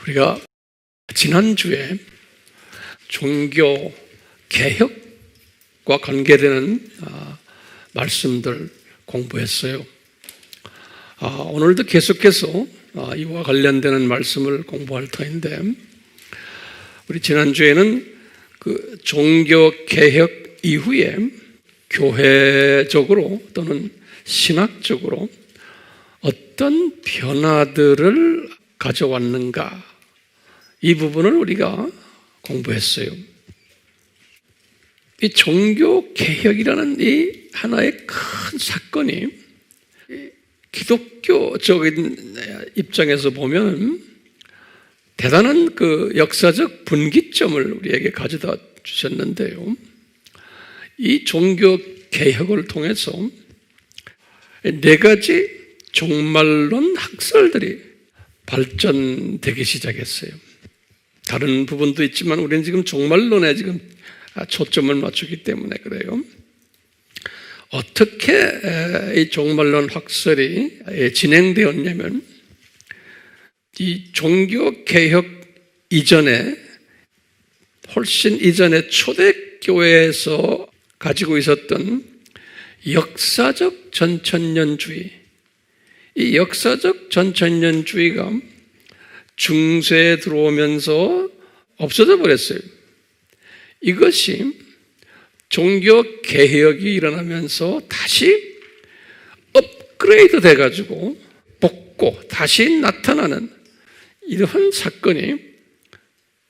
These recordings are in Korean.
우리가 지난주에 종교 개혁과 관계되는 말씀들 공부했어요. 오늘도 계속해서 이와 관련되는 말씀을 공부할 터인데, 우리 지난주에는 그 종교 개혁 이후에 교회적으로 또는 신학적으로 어떤 변화들을 가져왔는가, 이 부분을 우리가 공부했어요. 이 종교 개혁이라는 이 하나의 큰 사건이 기독교적인 입장에서 보면 대단한 그 역사적 분기점을 우리에게 가져다 주셨는데요. 이 종교 개혁을 통해서 네 가지 종말론 학설들이 발전되기 시작했어요. 다른 부분도 있지만 우리는 지금 종말론에 지금 초점을 맞추기 때문에 그래요. 어떻게 이 종말론 학설이 진행되었냐면, 이 종교 개혁 이전에, 훨씬 이전에 초대교회에서 가지고 있었던 역사적 전천년주의, 이 역사적 전천년주의가 중세에 들어오면서 없어져 버렸어요. 이것이 종교 개혁이 일어나면서 다시 업그레이드 돼가지고 복고 다시 나타나는 이러한 사건이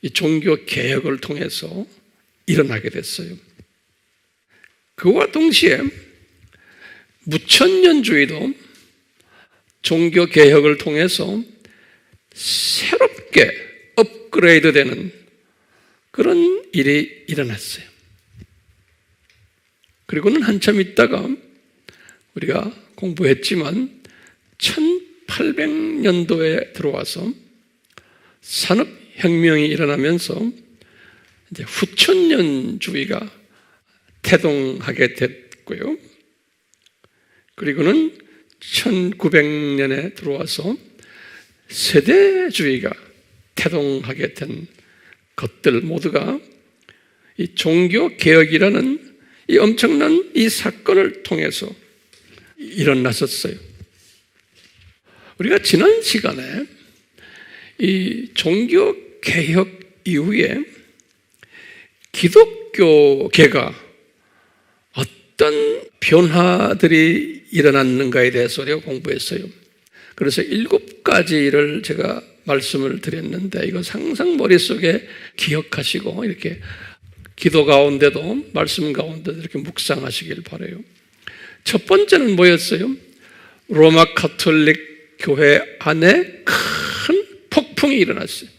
이 종교 개혁을 통해서 일어나게 됐어요. 그와 동시에 무천년주의도 종교 개혁을 통해서 새롭게 업그레이드 되는 그런 일이 일어났어요. 그리고는 한참 있다가 우리가 공부했지만 1800년도에 들어와서 산업혁명이 일어나면서 이제 후천년주의가 태동하게 됐고요. 그리고는 1900년에 들어와서 세대주의가 태동하게 된 것들 모두가 이 종교개혁이라는 이 엄청난 이 사건을 통해서 일어났었어요. 우리가 지난 시간에 이 종교개혁 이후에 기독교계가 어떤 변화들이 일어났는가에 대해서 우리가 공부했어요. 그래서 7가지를 제가 말씀을 드렸는데, 이거 항상 머릿속에 기억하시고 이렇게 기도 가운데도 말씀 가운데도 이렇게 묵상하시길 바라요. 첫 번째는 뭐였어요? 로마 가톨릭 교회 안에 큰 폭풍이 일어났어요.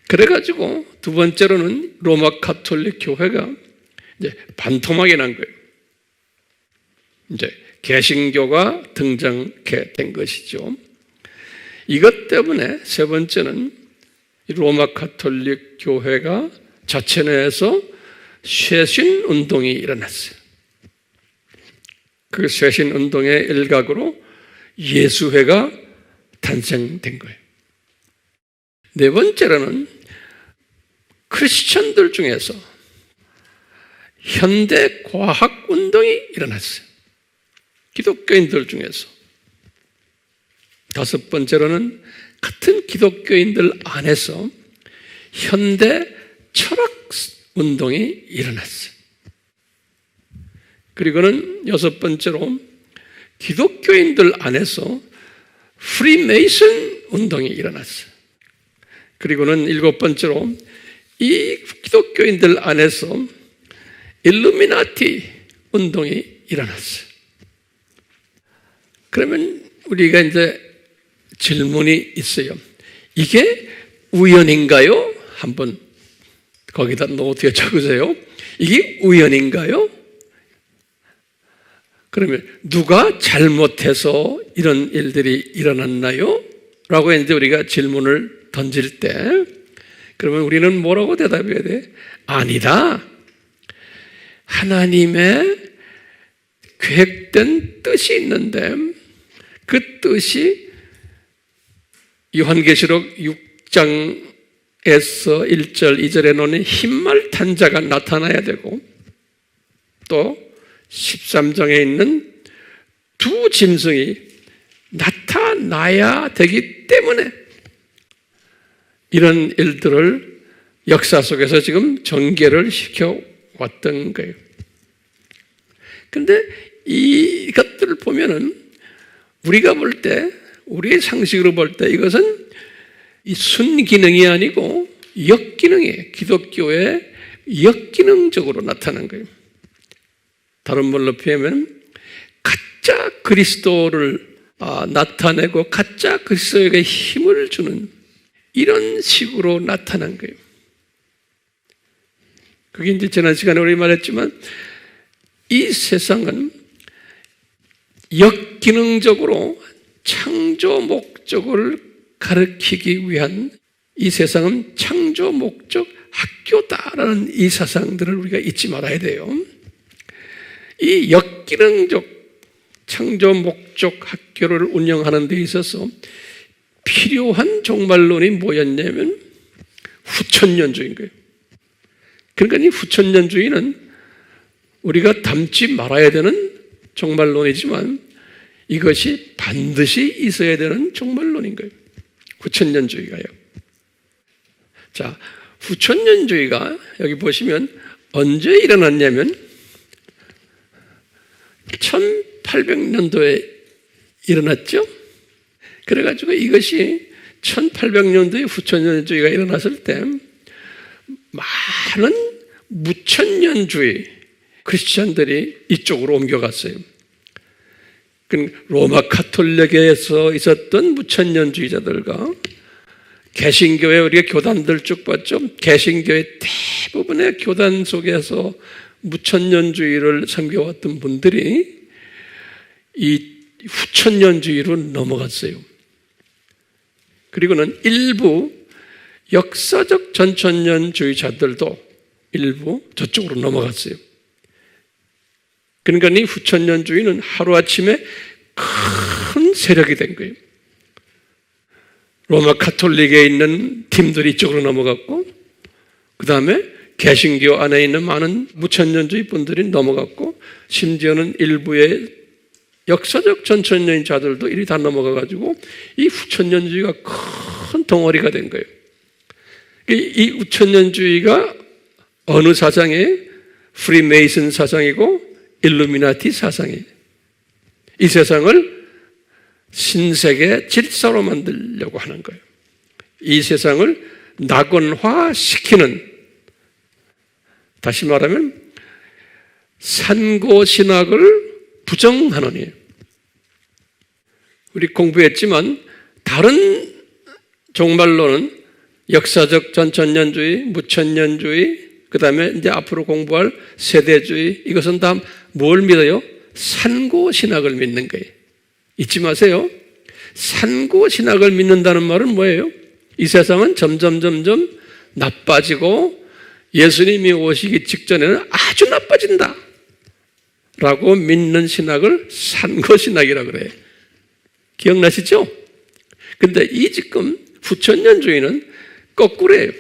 그래가지고 두 번째로는 로마 가톨릭 교회가 이제 반토막이 난 거예요. 이제 개신교가 등장하게 된 것이죠. 이것 때문에 세 번째는 로마 가톨릭 교회가 자체 내에서 쇄신 운동이 일어났어요. 그 쇄신 운동의 일각으로 예수회가 탄생된 거예요. 네 번째로는 크리스천들 중에서 현대 과학 운동이 일어났어요. 기독교인들 중에서. 다섯 번째로는 같은 기독교인들 안에서 현대 철학 운동이 일어났어요. 그리고는 여섯 번째로 기독교인들 안에서 프리메이슨 운동이 일어났어요. 그리고는 일곱 번째로 이 기독교인들 안에서 일루미나티 운동이 일어났어요. 그러면 우리가 이제 질문이 있어요. 이게 우연인가요? 한번 거기다 노트에 적으세요. 이게 우연인가요? 그러면 누가 잘못해서 이런 일들이 일어났나요? 라고 이제 우리가 질문을 던질 때, 그러면 우리는 뭐라고 대답해야 돼? 아니다. 하나님의 계획된 뜻이 있는데 그 뜻이 요한계시록 6장에서 1절, 2절에 놓는 흰말 탄 자가 나타나야 되고, 또 13장에 있는 두 짐승이 나타나야 되기 때문에 이런 일들을 역사 속에서 지금 전개를 시켜왔던 거예요. 그런데 이것들을 보면은 우리가 볼 때, 우리의 상식으로 볼 때 이것은 이 순기능이 아니고 역기능이에요. 기독교의 역기능적으로 나타난 거예요. 다른 말로 표현하면 가짜 그리스도를 나타내고 가짜 그리스도에게 힘을 주는 이런 식으로 나타난 거예요. 그게 이제 지난 시간에 우리 말했지만 이 세상은 역기능적으로 창조 목적을 가르치기 위한 이 세상은 창조 목적 학교다라는 이 사상들을 우리가 잊지 말아야 돼요. 이 역기능적 창조 목적 학교를 운영하는 데 있어서 필요한 종말론이 뭐였냐면 후천년주의인 거예요. 그러니까 이 후천년주의는 우리가 닮지 말아야 되는 종말론이지만 이것이 반드시 있어야 되는 종말론인 거예요. 후천년주의가요. 자, 후천년주의가 여기 보시면 언제 일어났냐면 1800년도에 일어났죠. 그래가지고 이것이 1800년도에 후천년주의가 일어났을 때 많은 무천년주의 크리스찬들이 이쪽으로 옮겨갔어요. 로마 카톨릭에서 있었던 무천년주의자들과 개신교회, 우리가 교단들 쭉 봤죠. 개신교회 대부분의 교단 속에서 무천년주의를 섬겨왔던 분들이 이 후천년주의로 넘어갔어요. 그리고는 일부 역사적 전천년주의자들도 일부 저쪽으로 넘어갔어요. 그러니까 이 후천년주의는 하루아침에 큰 세력이 된 거예요. 로마 카톨릭에 있는 팀들이 이쪽으로 넘어갔고, 그 다음에 개신교 안에 있는 많은 무천년주의 분들이 넘어갔고, 심지어는 일부의 역사적 전천년자들도 이리 다 넘어가가지고 이 후천년주의가 큰 덩어리가 된 거예요. 이 후천년주의가 어느 사상이에요? 프리메이슨 사상이고 일루미나티 사상이에요. 이 세상을 신세계 질서로 만들려고 하는 거예요. 이 세상을 낙원화시키는, 다시 말하면 산고신학을 부정하느니, 우리 공부했지만 다른 종말론은 역사적 전천년주의, 무천년주의, 그 다음에 이제 앞으로 공부할 세대주의, 이것은 다 뭘 믿어요? 산고신학을 믿는 거예요. 잊지 마세요. 산고신학을 믿는다는 말은 뭐예요? 이 세상은 점점 나빠지고 예수님이 오시기 직전에는 아주 나빠진다 라고 믿는 신학을 산고신학이라고 그래요. 기억나시죠? 근데 이 지금 후천년주의는 거꾸로예요.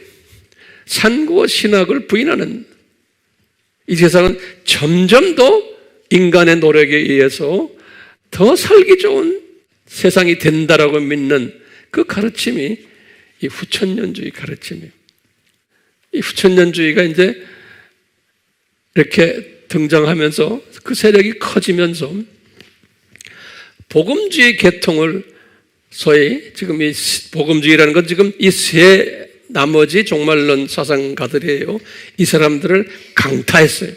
산고신학을 부인하는, 이 세상은 점점 더 인간의 노력에 의해서 더 살기 좋은 세상이 된다라고 믿는 그 가르침이 이 후천년주의 가르침이에요. 이 후천년주의가 이제 이렇게 등장하면서 그 세력이 커지면서 복음주의 계통을, 소위 지금 이 복음주의라는 건 지금 이 세 나머지 종말론 사상가들이에요. 이 사람들을 강타했어요.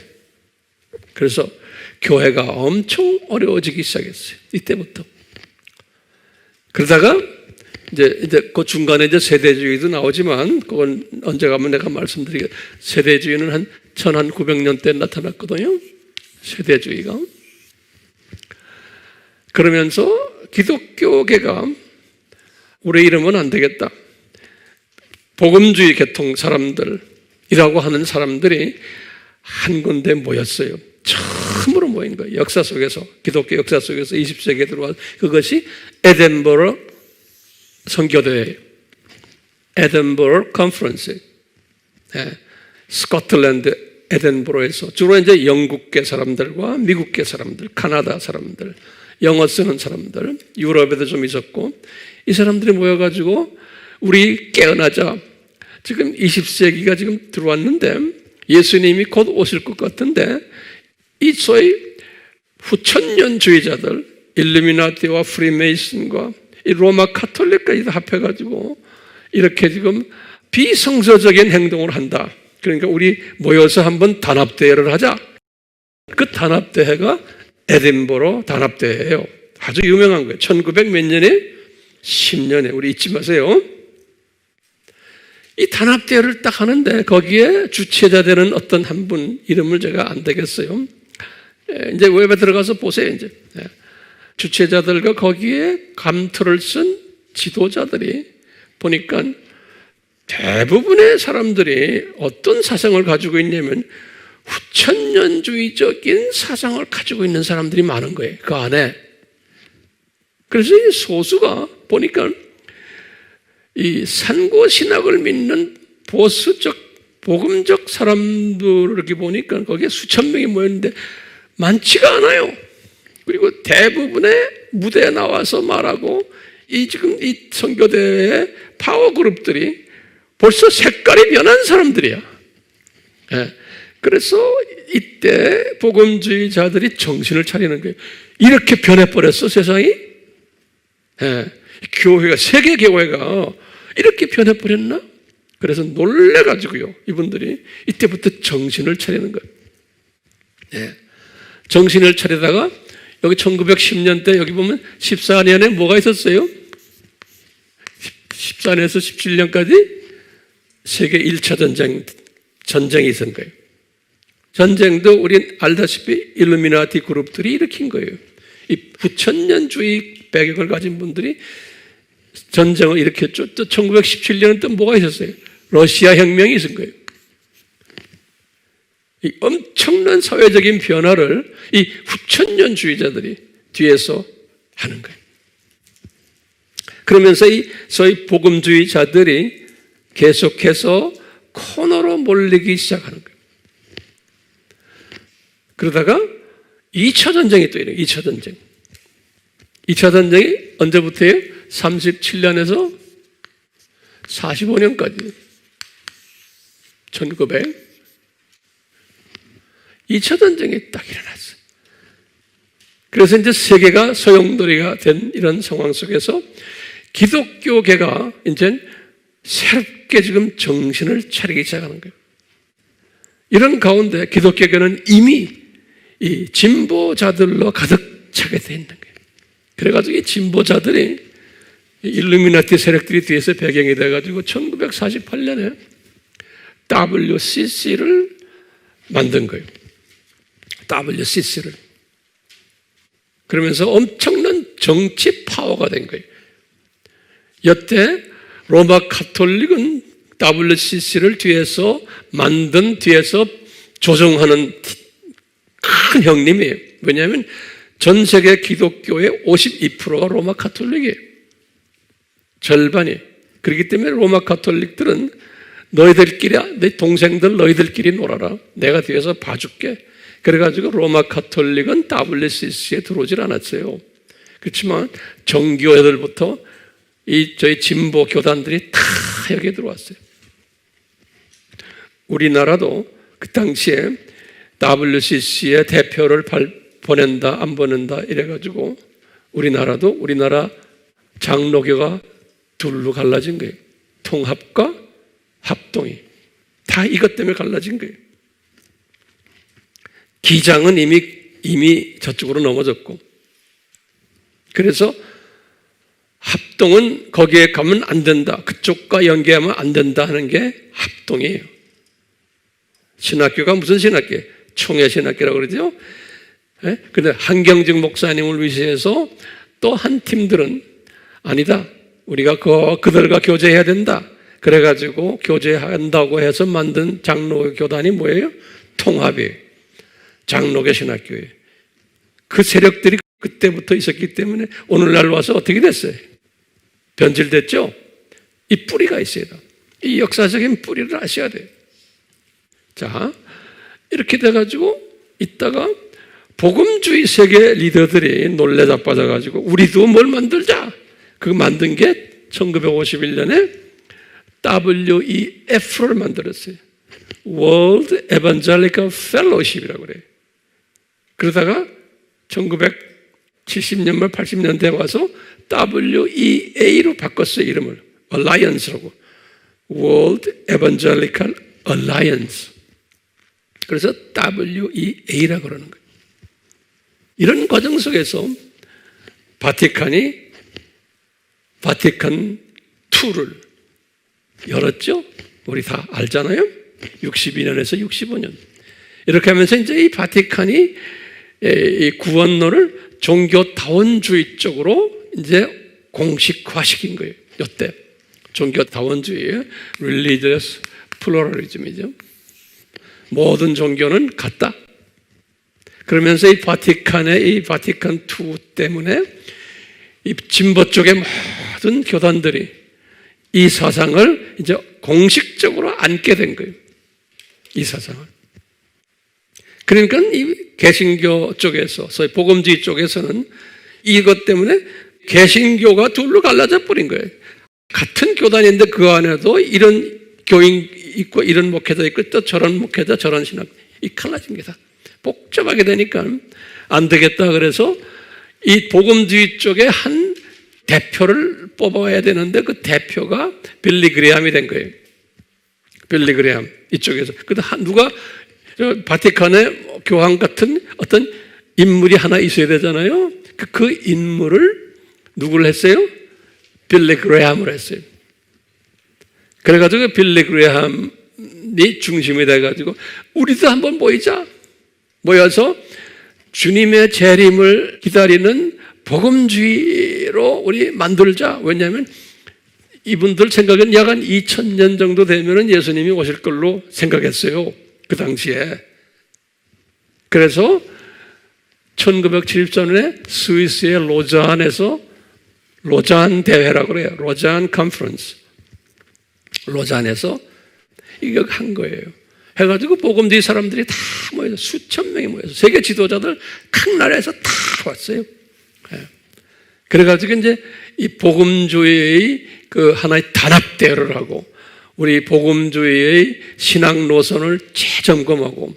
그래서 교회가 엄청 어려워지기 시작했어요. 이때부터. 그러다가 이제 그 중간에 이제 세대주의도 나오지만 그건 언제 가면 내가 말씀드리겠습니다. 세대주의는 한 1900년대 나타났거든요. 세대주의가. 그러면서 기독교계가 우리 이러면 안 되겠다. 복음주의 계통 사람들이라고 하는 사람들이 한 군데 모였어요. 처음으로 모인 거예요. 역사 속에서, 기독교 역사 속에서 20세기에 들어와, 그것이 에덴버러 선교대회예요. 에든버러 컨퍼런스, 스코틀랜드 에든버러에서 주로 이제 영국계 사람들과 미국계 사람들, 카나다 사람들, 영어 쓰는 사람들, 유럽에도 좀 있었고, 이 사람들이 모여가지고 우리 깨어나자. 지금 20세기가 지금 들어왔는데 예수님이 곧 오실 것 같은데 이 소위 후천년주의자들, 일루미나티와 프리메이슨과 이 로마 카톨릭까지 합해가지고 이렇게 지금 비성서적인 행동을 한다. 그러니까 우리 모여서 한번 단합대회를 하자. 그 단합대회가 에딘버러 단합대회예요. 아주 유명한 거예요. 1900 몇 년에? 10년에. 우리 잊지 마세요. 이 단합대회를 딱 하는데 거기에 주최자 되는 어떤 한 분 이름을 제가 안 되겠어요. 이제 웹에 들어가서 보세요. 이제 주최자들과 거기에 감투를 쓴 지도자들이 보니까 대부분의 사람들이 어떤 사상을 가지고 있냐면 후천년주의적인 사상을 가지고 있는 사람들이 많은 거예요. 그 안에. 그래서 이 소수가 보니까 이 산고신학을 믿는 보수적, 복음적 사람들을 이렇게 보니까 거기에 수천 명이 모였는데 많지가 않아요. 그리고 대부분의 무대에 나와서 말하고 지금 이 선교대회의 파워그룹들이 벌써 색깔이 변한 사람들이야. 그래서 이때 복음주의자들이 정신을 차리는 거예요. 이렇게 변해버렸어, 세상이? 교회가, 세계 교회가 이렇게 변해버렸나? 그래서 놀래가지고요, 이분들이 이때부터 정신을 차리는 거예요. 정신을 차리다가 여기 1910년대 여기 보면 14년에 뭐가 있었어요? 14년에서 17년까지 세계 1차 전쟁이 있었던 거예요. 전쟁도 우린 알다시피 일루미나티 그룹들이 일으킨 거예요. 이 후천년주의 배경을 가진 분들이 전쟁을 일으켰죠. 또 1917년은 또 뭐가 있었어요? 러시아 혁명이 있은 거예요. 이 엄청난 사회적인 변화를 이 후천년주의자들이 뒤에서 하는 거예요. 그러면서 이 소위 복음주의자들이 계속해서 코너로 몰리기 시작하는 거예요. 그러다가 2차 전쟁이 또 이래요. 2차 전쟁. 2차 전쟁이 언제부터예요? 37년에서 45년까지. 1900. 2차 전쟁이 딱 일어났어요. 그래서 이제 세계가 소용돌이가 된 이런 상황 속에서 기독교계가 이제 새롭게 지금 정신을 차리기 시작하는 거예요. 이런 가운데 기독교계는 이미 이 진보자들로 가득 차게 돼 있는 거예요. 그래가지고 이 진보자들이 일루미나티 세력들이 뒤에서 배경이 돼가지고 1948년에 WCC를 만든 거예요. WCC를. 그러면서 엄청난 정치 파워가 된 거예요. 여태 로마 카톨릭은 WCC를 뒤에서 만든, 뒤에서 조종하는 큰 형님이에요. 왜냐하면 전 세계 기독교의 52%가 로마 카톨릭이에요. 절반이. 그렇기 때문에 로마 카톨릭들은 너희들끼리, 내 동생들 너희들끼리 놀아라. 내가 뒤에서 봐줄게. 그래가지고 로마 카톨릭은 WCC에 들어오질 않았어요. 그렇지만 정교회들부터 저희 진보 교단들이 다 여기에 들어왔어요. 우리나라도 그 당시에 WCC의 대표를 보낸다, 안 보낸다 이래가지고 우리나라 장로교가 둘로 갈라진 거예요. 통합과 합동이. 다 이것 때문에 갈라진 거예요. 기장은 이미 저쪽으로 넘어졌고, 그래서 합동은 거기에 가면 안 된다. 그쪽과 연계하면 안 된다 하는 게 합동이에요. 신학교가 무슨 신학교예요? 총회신학교라고 그러죠? 근데 한경직 목사님을 위시해서 또 한 팀들은 아니다. 우리가 그들과 교제해야 된다. 그래가지고 교제한다고 해서 만든 장로 교단이 뭐예요? 통합이에요. 장로교 신학교예요. 그 세력들이 그때부터 있었기 때문에 오늘날 와서 어떻게 됐어요? 변질됐죠? 이 뿌리가 있어야 돼요. 이 역사적인 뿌리를 아셔야 돼요. 자, 이렇게 돼가지고 있다가 복음주의 세계 리더들이 놀래 자빠져가지고 우리도 뭘 만들자. 그거 만든 게 1951년에 WEF를 만들었어요. World Evangelical Fellowship이라고 그래요. 그러다가 1970년 말 80년대에 와서 WEA로 바꿨어요. 이름을 Alliance라고. World Evangelical Alliance. 그래서 WEA라고 그러는 거예요. 이런 과정 속에서 바티칸이 바티칸 2를 열었죠. 우리 다 알잖아요. 62년에서 65년. 이렇게 하면서 이제 이 바티칸이 이 구원론을 종교다원주의 쪽으로 이제 공식화시킨 거예요. 이때 종교다원주의, religious pluralism이죠. 모든 종교는 같다. 그러면서 이 바티칸의 이 바티칸 2 때문에 이 진보 쪽의 모든 교단들이 이 사상을 이제 공식적으로 안게 된 거예요. 이 사상을. 그러니까 이 개신교 쪽에서, 소위 복음주의 쪽에서는 이것 때문에 개신교가 둘로 갈라져 버린 거예요. 같은 교단인데 그 안에도 이런 교인 있고 이런 목회자 있고 또 저런 목회자 저런 신학 이 갈라진 게 다 복잡하게 되니까 안 되겠다. 그래서 이 복음주의 쪽에 한 대표를 뽑아야 되는데 그 대표가 빌리 그레함이 된 거예요. 빌리 그레함 이쪽에서. 근데 누가 바티칸의 교황 같은 어떤 인물이 하나 있어야 되잖아요. 그 인물을 누구를 했어요? 빌리 그레함을 했어요. 그래가지고 빌리 그레함이 중심이 돼가지고 우리도 한번 모여서 주님의 재림을 기다리는 복음주의로 우리 만들자. 왜냐하면 이분들 생각은 약 한 2000년 정도 되면 예수님이 오실 걸로 생각했어요. 그 당시에. 그래서 1974년에 스위스의 로잔에서 로잔 대회라고 그래요. 로잔 컨퍼런스. 로잔에서 이거 한 거예요. 해가지고 복음주의 사람들이 다 모여서 수천 명이 모여서 세계 지도자들 각 나라에서 다 왔어요. 그래가지고 이제 이 복음주의의 그 하나의 단합대회를 하고 우리 복음주의의 신앙 노선을 재점검하고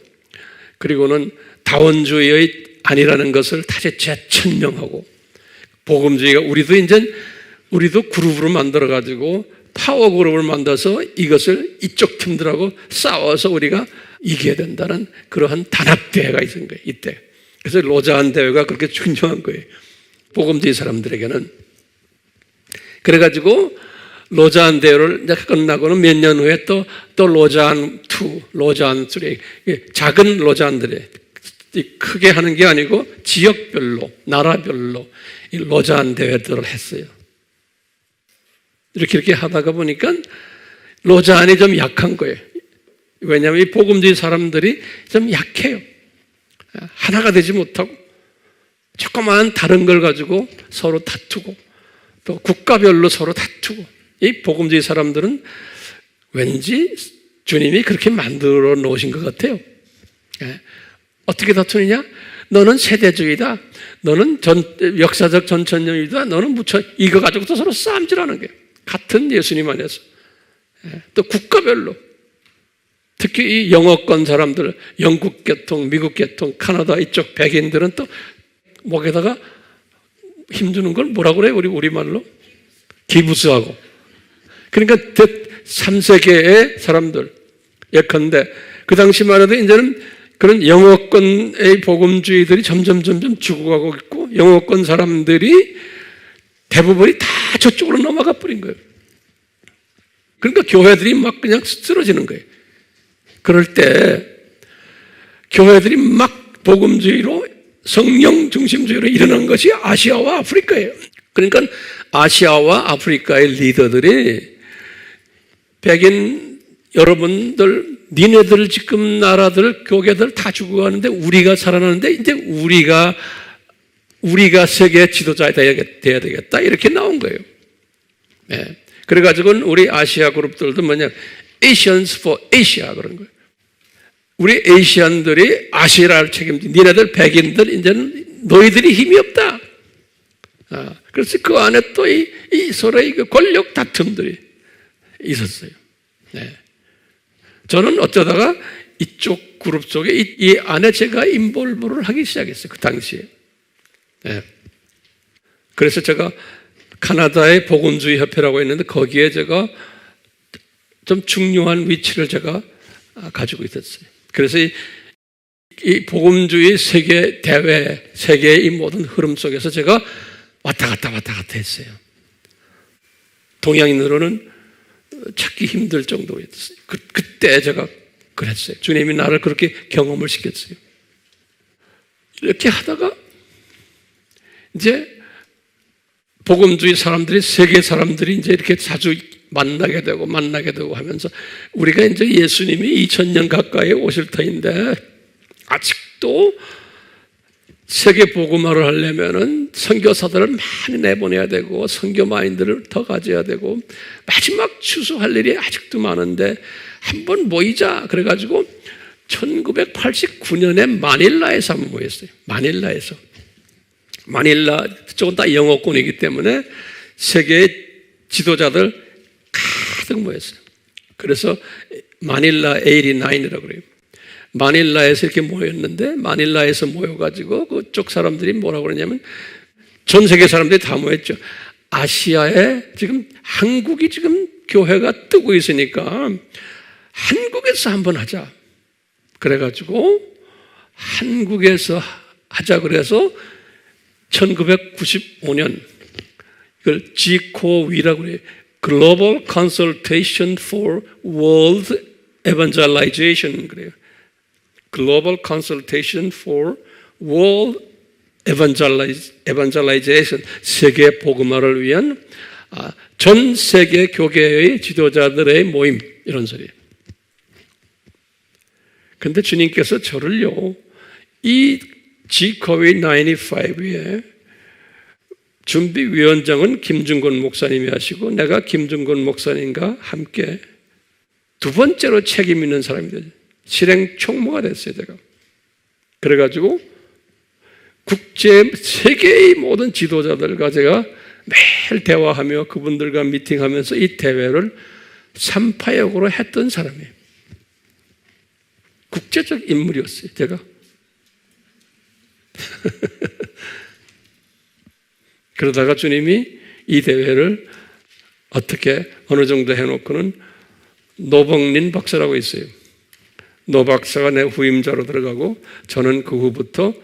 그리고는 다원주의의 아니라는 것을 다시 재천명하고 복음주의가 우리도 그룹으로 만들어가지고 파워 그룹을 만들어서 이것을 이쪽 팀들하고 싸워서 우리가 이겨야 된다는 그러한 단합대회가 있은 거예요. 이때. 그래서 로잔 대회가 그렇게 중요한 거예요. 복음주의 사람들에게는. 그래가지고 로잔 대회를 이제 끝나고는 몇 년 후에 또 로잔 2, 로잔 3, 작은 로잔들이 크게 하는 게 아니고 지역별로, 나라별로 이 로잔 대회들을 했어요. 이렇게 하다가 보니까 로잔이 좀 약한 거예요. 왜냐하면 이 복음주의 사람들이 좀 약해요. 하나가 되지 못하고 조그마한 다른 걸 가지고 서로 다투고 또 국가별로 서로 다투고 이 복음주의 사람들은 왠지 주님이 그렇게 만들어 놓으신 것 같아요. 어떻게 다투느냐? 너는 세대주의다. 너는 역사적 전천년이다. 너는 이거 가지고도 서로 싸움질하는 거예요. 같은 예수님 안에서. 또 국가별로. 특히 이 영어권 사람들, 영국 계통, 미국 계통, 카나다 이쪽 백인들은 또 목에다가 힘주는 걸 뭐라고 그래요? 우리말로? 기부스하고. 그러니까 3세계의 사람들. 예컨대 그 당시만 해도 이제는 그런 영어권의 복음주의들이 점점 죽어가고 있고 영어권 사람들이 대부분이 다 저쪽으로 넘어가 버린 거예요. 그러니까 교회들이 막 그냥 쓰러지는 거예요. 그럴 때 교회들이 막 복음주의로 성령 중심주의로 일어난 것이 아시아와 아프리카예요. 그러니까 아시아와 아프리카의 리더들이 백인 여러분들 니네들 지금 나라들 교계들 다 죽어가는데 우리가 살아나는데 이제 우리가 세계 지도자 돼야 되겠다 이렇게 나온 거예요. 네. 그래가지고는 우리 아시아 그룹들도 뭐냐, Asians for Asia 그런 거예요. 우리 아시안들이 아시아를 책임지, 니네들 백인들 이제는 너희들이 힘이 없다. 그래서 그 안에 또 이 서로의 그 권력 다툼들이 있었어요. 네. 저는 어쩌다가 이쪽 그룹 속에 이 안에 제가 인볼브를 하기 시작했어요. 그 당시에. 네. 그래서 제가 카나다의 복음주의 협회라고 했는데 거기에 제가 좀 중요한 위치를 제가 가지고 있었어요. 그래서 이 복음주의 세계 대회, 세계의 이 모든 흐름 속에서 제가 왔다 갔다 했어요. 동양인으로는 찾기 힘들 정도였어요. 그때 제가 그랬어요. 주님이 나를 그렇게 경험을 시켰어요. 이렇게 하다가 이제 복음주의 사람들이, 세계 사람들이 이제 이렇게 자주 만나게 되고 하면서 우리가 이제 예수님이 2000년 가까이 오실 터인데 아직도 세계 복음화를 하려면은 선교사들을 많이 내보내야 되고 선교 마인드를 더 가져야 되고 마지막 추수할 일이 아직도 많은데 한번 모이자 그래가지고 1989년에 마닐라에서 한번 모였어요. 마닐라 그쪽은 다 영어권이기 때문에 세계의 지도자들 가득 모였어요. 그래서 마닐라 89이라고 그래요. 마닐라에서 이렇게 모였는데 마닐라에서 모여가지고 그쪽 사람들이 뭐라고 그러냐면 전 세계 사람들이 다 모였죠. 아시아에 지금 한국이 지금 교회가 뜨고 있으니까 한국에서 한번 하자. 그래가지고 한국에서 하자 그래서 1995년 이걸 GCOW라고 그래요. Global Consultation for World Evangelization 그래요. Global Consultation for World Evangelization 세계 복음화를 위한 전 세계 교계의 지도자들의 모임 이런 소리예요. 그런데 주님께서 저를요 이 GCOW 95에 준비위원장은 김중건 목사님이 하시고 내가 김중건 목사님과 함께 두 번째로 책임 있는 사람이 되죠. 실행 총무가 됐어요, 제가. 그래가지고 국제 세계의 모든 지도자들과 제가 매일 대화하며 그분들과 미팅하면서 이 대회를 3파역으로 했던 사람이에요. 국제적 인물이었어요, 제가. 그러다가 주님이 이 대회를 어떻게 어느 정도 해놓고는 노봉린 박사라고 있어요. 노 박사가 내 후임자로 들어가고 저는 그 후부터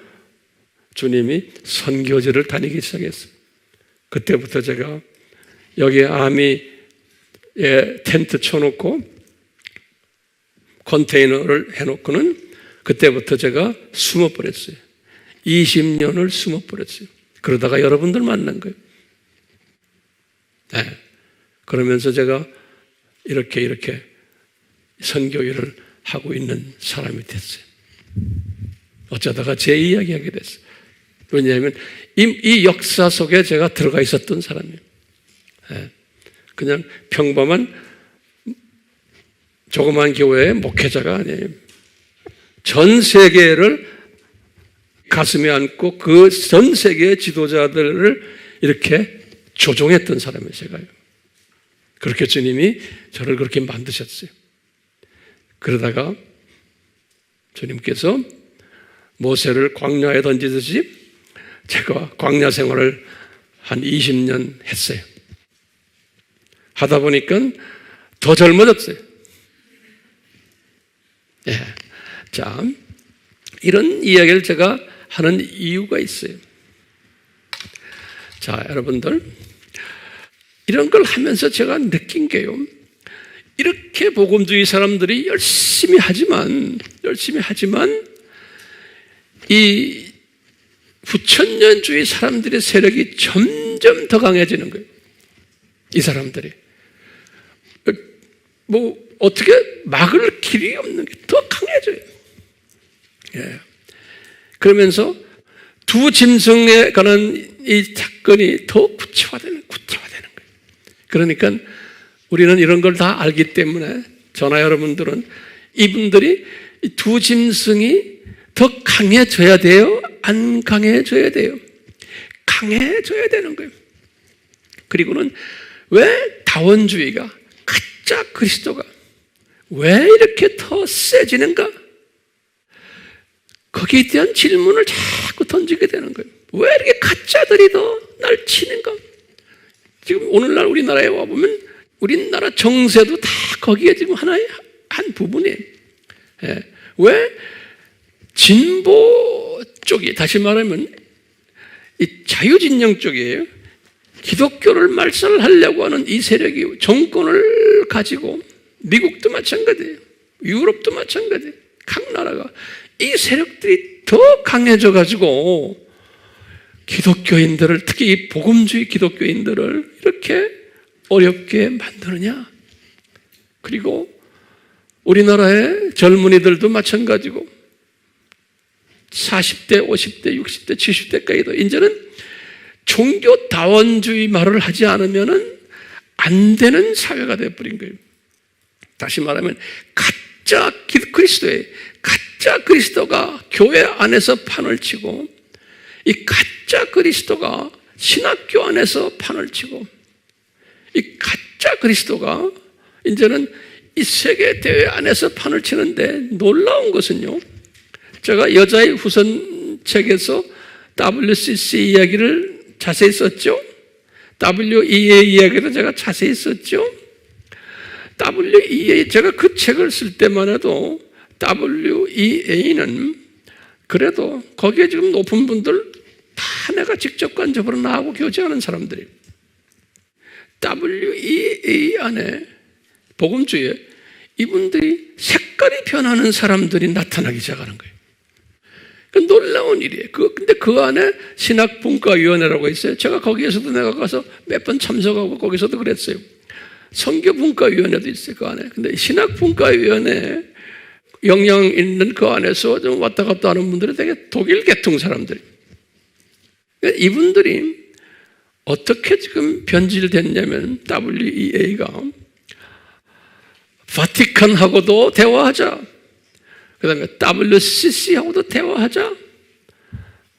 주님이 선교지를 다니기 시작했어요. 그때부터 제가 여기에 아미에 텐트 쳐놓고 컨테이너를 해놓고는 그때부터 제가 숨어버렸어요. 20년을 숨어버렸어요. 그러다가 여러분들 만난 거예요. 네. 그러면서 제가 이렇게 선교 일을 하고 있는 사람이 됐어요. 어쩌다가 제 이야기하게 됐어요. 왜냐하면 이 역사 속에 제가 들어가 있었던 사람이에요. 네. 그냥 평범한 조그만 교회의 목회자가 아니에요. 전 세계를 가슴에 안고 그 전 세계의 지도자들을 이렇게 조종했던 사람이에요, 제가요. 그렇게 주님이 저를 그렇게 만드셨어요. 그러다가 주님께서 모세를 광야에 던지듯이 제가 광야 생활을 한 20년 했어요. 하다 보니까 더 젊어졌어요. 예. 자, 이런 이야기를 제가 하는 이유가 있어요. 자, 여러분들, 이런 걸 하면서 제가 느낀 게요. 이렇게 복음주의 사람들이 열심히 하지만 이 후천년주의 사람들의 세력이 점점 더 강해지는 거예요. 이 사람들이. 뭐 어떻게 막을 길이 없는 게 더 강해져요. 예. 그러면서 두 짐승에 관한 이 사건이 더 구체화되는 거예요. 그러니까 우리는 이런 걸 다 알기 때문에 저나 여러분들은 이분들이 두 짐승이 더 강해져야 돼요? 안 강해져야 돼요? 강해져야 되는 거예요. 그리고는 왜 다원주의가, 가짜 그리스도가 왜 이렇게 더 세지는가? 거기에 대한 질문을 자꾸 던지게 되는 거예요. 왜 이렇게 가짜들이 더 날 치는가? 지금 오늘날 우리나라에 와보면 우리나라 정세도 다 거기에 지금 하나의 한 부분이에요. 예. 왜 진보 쪽이, 다시 말하면 이 자유진영 쪽이에요. 기독교를 말살하려고 하는 이 세력이 정권을 가지고, 미국도 마찬가지예요. 유럽도 마찬가지예요. 각 나라가 이 세력들이 더 강해져 가지고 기독교인들을, 특히 이 복음주의 기독교인들을 이렇게 어렵게 만드느냐. 그리고 우리나라의 젊은이들도 마찬가지고 40대, 50대, 60대, 70대까지도 이제는 종교 다원주의 말을 하지 않으면 안 되는 사회가 되어버린 거예요. 다시 말하면 가짜 그리스도의, 가짜 그리스도가 교회 안에서 판을 치고, 이 가짜 그리스도가 신학교 안에서 판을 치고, 이 가짜 그리스도가 이제는 이 세계 대회 안에서 판을 치는데, 놀라운 것은요, 제가 여자의 후손 책에서 WCC 이야기를 자세히 썼죠. WEA 이야기도 제가 자세히 썼죠. WEA, 제가 그 책을 쓸 때만 해도 WEA는 그래도 거기에 지금 높은 분들 다 내가 직접 간접으로 나하고 교제하는 사람들이에요. WEA 안에 복음주의에 이분들이 색깔이 변하는 사람들이 나타나기 시작하는 거예요. 그 놀라운 일이에요. 근데 그 안에 신학분과위원회라고 있어요. 제가 거기에서도 내가 가서 몇 번 참석하고 거기서도 그랬어요. 선교분과위원회도 있어요, 그 안에. 근데 신학분과위원회 영향 있는 그 안에서 좀 왔다 갔다 하는 분들은 되게 독일 계통 사람들이. 이분들이 어떻게 지금 변질됐냐면, WEA가 바티칸하고도 대화하자, 그 다음에 WCC하고도 대화하자,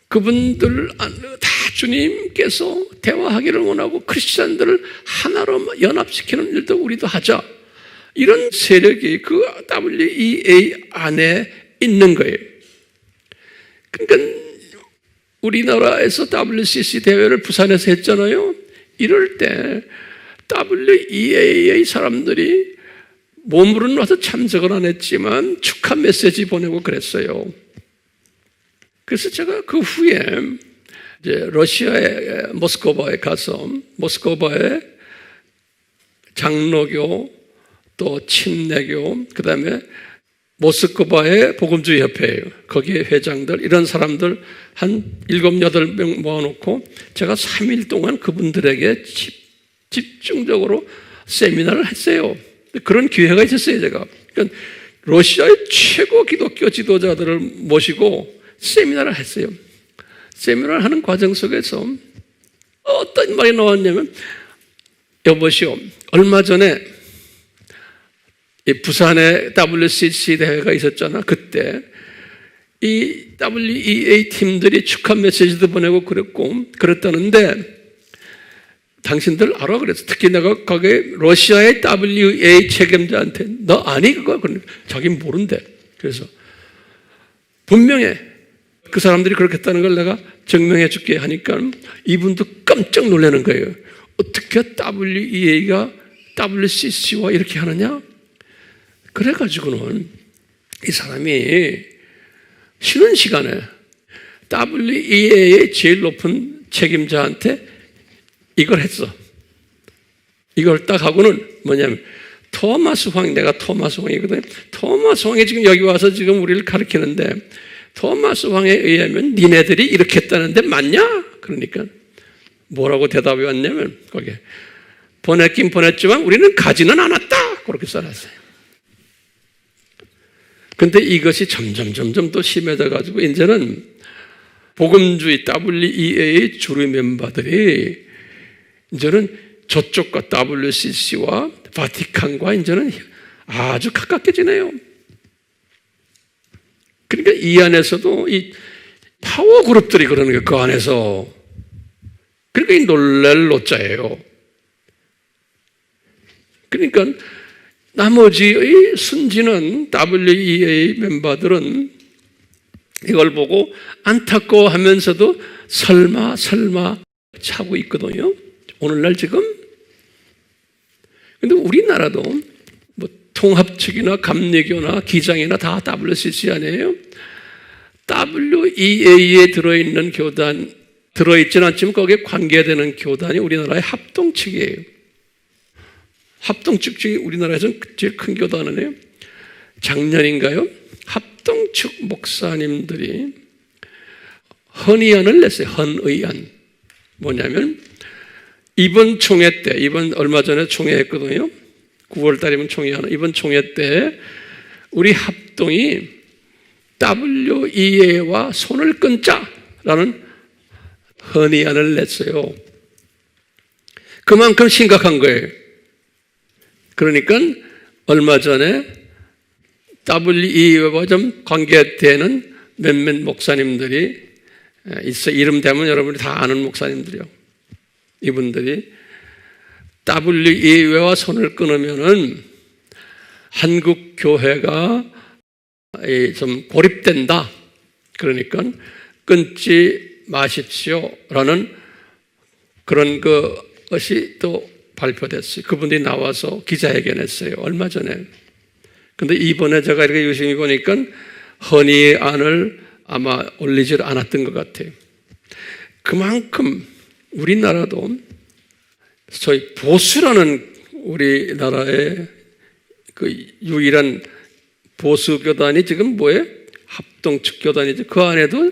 그분들 다 주님께서 대화하기를 원하고 크리스찬들을 하나로 연합시키는 일도 우리도 하자, 이런 세력이 그 WEA 안에 있는 거예요. 그러니까 우리나라에서 WCC 대회를 부산에서 했잖아요. 이럴 때 WEA의 사람들이 몸으로는 와서 참석을 안 했지만 축하 메시지 보내고 그랬어요. 그래서 제가 그 후에 이제 러시아의 모스크바에 가서, 모스크바의 장로교, 또 침례교, 그 다음에 모스크바의 복음주의 협회예요. 거기에 회장들, 이런 사람들 한 7, 8명 모아놓고 제가 3일 동안 그분들에게 집중적으로 세미나를 했어요. 그런 기회가 있었어요, 제가. 그러니까 러시아의 최고 기독교 지도자들을 모시고 세미나를 했어요. 세미나를 하는 과정 속에서 어떤 말이 나왔냐면, 여보시오, 얼마 전에 이 부산에 WCC 대회가 있었잖아. 그때 이 WEA 팀들이 축하 메시지도 보내고 그랬다는데, 당신들 알아? 그래서 특히 내가 거기에 러시아의 WEA 책임자한테 너 아니 그거? 자기 모른대. 그래서 분명해. 그 사람들이 그렇게 했다는 걸 내가 증명해 줄게 하니까 이분도 깜짝 놀라는 거예요. 어떻게 WEA가 WCC와 이렇게 하느냐? 그래가지고는 이 사람이 쉬는 시간에 WEA의 제일 높은 책임자한테 이걸 했어. 이걸 딱 하고는 뭐냐면, 토마스 황, 내가 토마스 황이거든. 토마스 황이 지금 여기 와서 지금 우리를 가르치는데, 토마스 황에 의하면 니네들이 이렇게 했다는데 맞냐? 그러니까 뭐라고 대답이 왔냐면, 거기에 보냈긴 보냈지만 우리는 가지는 않았다, 그렇게 써놨어요. 근데 이것이 점점 더 심해져 가지고 이제는 복음주의 WEA의 주류 멤버들이 이제는 저쪽과 WCC와 바티칸과 이제는 아주 가깝게 지내요. 그러니까 이 안에서도 이 파워 그룹들이 그러는 거예요. 그 안에서. 그러니까 이 놀랄 노자예요. 그러니까 나머지의 순진한 WEA 멤버들은 이걸 보고 안타까워하면서도 설마 하고 있거든요. 오늘날 지금. 근데 우리나라도 뭐 통합 측이나 감리교나 기장이나 다 WCC 아니에요? WEA에 들어있는 교단, 들어있지는 않지만 거기에 관계되는 교단이 우리나라의 합동 측이에요. 합동 측 중에 우리나라에서는 제일 큰 교단이에요. 작년인가요? 합동 측 목사님들이 헌의안을 냈어요. 헌의안. 뭐냐면 이번 총회 때, 이번 얼마 전에 총회 했거든요. 9월 달이면 총회 하나. 이번 총회 때 우리 합동이 WEA와 손을 끊자라는 헌의안을 냈어요. 그만큼 심각한 거예요. 그러니까 얼마 전에 WEA와 좀 관계되는 몇몇 목사님들이 있어. 이름 대면 여러분이 다 아는 목사님들이요. 이분들이 WEA와 손을 끊으면은 한국 교회가 좀 고립된다. 그러니까 끊지 마십시오라는 그런 것이 또 발표됐어요. 그분들이 나와서 기자회견했어요. 얼마 전에. 근데 이번에 제가 이렇게 유심히 보니까 헌의안을 아마 올리질 않았던 것 같아요. 그만큼 우리나라도 소위 보수라는 우리나라의 그 유일한 보수교단이 지금 뭐예요? 합동측 교단이죠. 그 안에도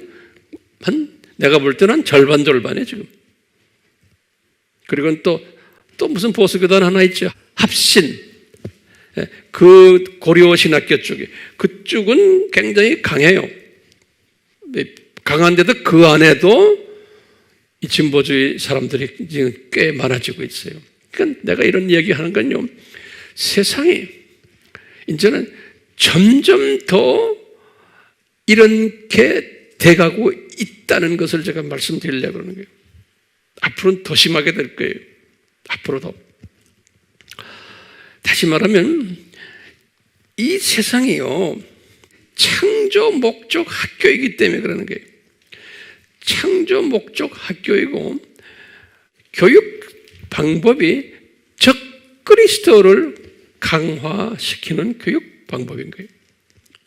내가 볼 때는 한 절반이에요, 지금. 그리고 또 무슨 보수교단 하나 있죠. 합신. 그 고려신학교 쪽에. 그쪽은 굉장히 강해요. 강한데도 그 안에도 이 진보주의 사람들이 지금 꽤 많아지고 있어요. 그러니까 내가 이런 얘기 하는 건요. 세상이 이제는 점점 더 이렇게 돼가고 있다는 것을 제가 말씀드리려고 그러는 거예요. 앞으로는 더 심하게 될 거예요. 앞으로도. 다시 말하면 이 세상이요. 창조 목적 학교이기 때문에 그러는 거예요. 창조 목적 학교이고 교육 방법이 적그리스도를 강화시키는 교육 방법인 거예요.